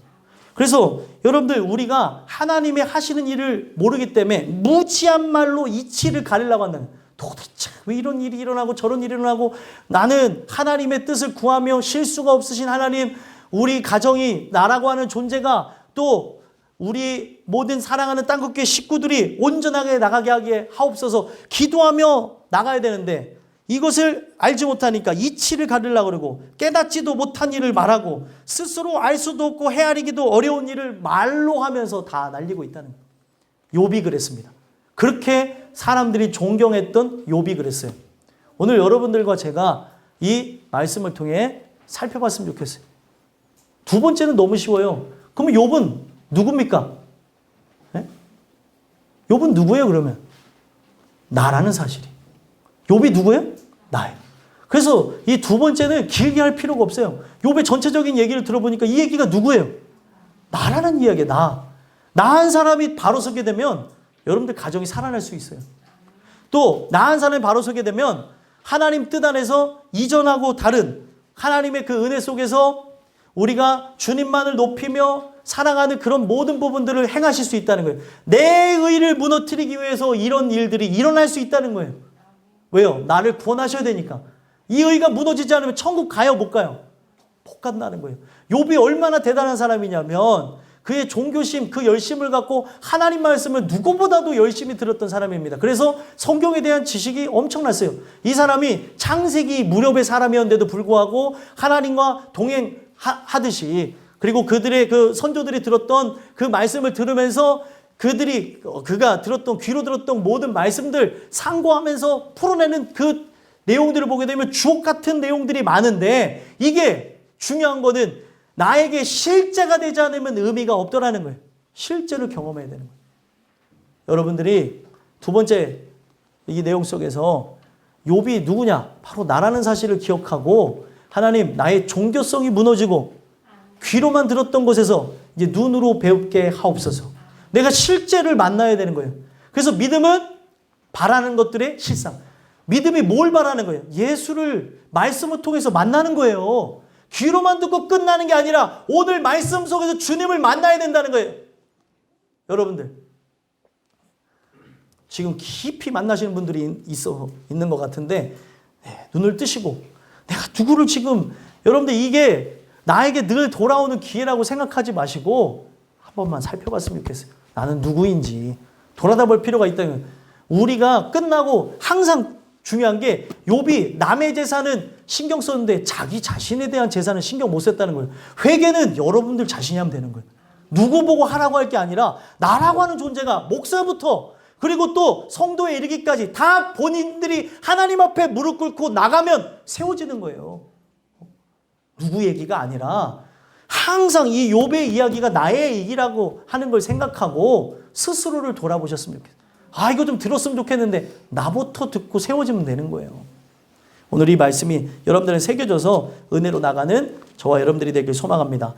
그래서 여러분들 우리가 하나님의 하시는 일을 모르기 때문에 무지한 말로 이치를 가리려고 한다는 거예요. 도대체 왜 이런 일이 일어나고 저런 일이 일어나고, 나는 하나님의 뜻을 구하며 실수가 없으신 하나님, 우리 가정이 나라고 하는 존재가 또 우리 모든 사랑하는 땅끝교회 식구들이 온전하게 나가게 하게 하옵소서 기도하며 나가야 되는데, 이것을 알지 못하니까 이치를 가리려고 그러고 깨닫지도 못한 일을 말하고 스스로 알 수도 없고 헤아리기도 어려운 일을 말로 하면서 다 날리고 있다는 거예요. 욥이 그랬습니다. 그렇게 사람들이 존경했던 욥이 그랬어요. 오늘 여러분들과 제가 이 말씀을 통해 살펴봤으면 좋겠어요. 두 번째는 너무 쉬워요. 그러면 욥은 누굽니까? 네? 욥은 누구예요 그러면? 나라는 사실이. 욥이 누구예요? 나예요. 그래서 이 두 번째는 길게 할 필요가 없어요. 욥의 전체적인 얘기를 들어보니까 이 얘기가 누구예요? 나라는 이야기예요. 나 한 사람이 바로 서게 되면 여러분들 가정이 살아날 수 있어요. 또 나 한 사람이 바로 서게 되면 하나님 뜻 안에서 이전하고 다른 하나님의 그 은혜 속에서 우리가 주님만을 높이며 사랑하는 그런 모든 부분들을 행하실 수 있다는 거예요. 내 의를 무너뜨리기 위해서 이런 일들이 일어날 수 있다는 거예요. 왜요? 나를 구원하셔야 되니까. 이 의가 무너지지 않으면 천국 가요? 못 가요? 못 간다는 거예요. 욥이 얼마나 대단한 사람이냐면 그의 종교심, 그 열심을 갖고 하나님 말씀을 누구보다도 열심히 들었던 사람입니다. 그래서 성경에 대한 지식이 엄청났어요. 이 사람이 창세기 무렵의 사람이었는데도 불구하고 하나님과 동행하듯이, 그리고 그들의 그 선조들이 들었던 그 말씀을 들으면서 그가 들었던, 귀로 들었던 모든 말씀들 상고하면서 풀어내는 그 내용들을 보게 되면 주옥 같은 내용들이 많은데, 이게 중요한 거는 나에게 실제가 되지 않으면 의미가 없더라는 거예요. 실제를 경험해야 되는 거예요. 여러분들이 두 번째 이 내용 속에서 욥이 누구냐? 바로 나라는 사실을 기억하고, 하나님 나의 종교성이 무너지고 귀로만 들었던 곳에서 이제 눈으로 배우게 하옵소서. 내가 실제를 만나야 되는 거예요. 그래서 믿음은 바라는 것들의 실상. 믿음이 뭘 바라는 거예요? 예수를 말씀을 통해서 만나는 거예요. 귀로만 듣고 끝나는 게 아니라 오늘 말씀 속에서 주님을 만나야 된다는 거예요. 여러분들 지금 깊이 만나시는 분들이 있는 것 같은데, 눈을 뜨시고 내가 누구를 지금, 여러분들 이게 나에게 늘 돌아오는 기회라고 생각하지 마시고 한 번만 살펴봤으면 좋겠어요. 나는 누구인지 돌아다 볼 필요가 있다는 거예요. 우리가 끝나고 항상 중요한 게, 욥이 남의 재산은 신경 썼는데 자기 자신에 대한 재산은 신경 못 썼다는 거예요. 회개는 여러분들 자신이 하면 되는 거예요. 누구 보고 하라고 할 게 아니라 나라고 하는 존재가 목사부터 그리고 또 성도에 이르기까지 다 본인들이 하나님 앞에 무릎 꿇고 나가면 세워지는 거예요. 누구 얘기가 아니라 항상 이 욥의 이야기가 나의 얘기라고 하는 걸 생각하고 스스로를 돌아보셨으면 좋겠어요. 이거 좀 들었으면 좋겠는데 나부터 듣고 세워지면 되는 거예요. 오늘 이 말씀이 여러분들은 새겨져서 은혜로 나가는 저와 여러분들이 되길 소망합니다.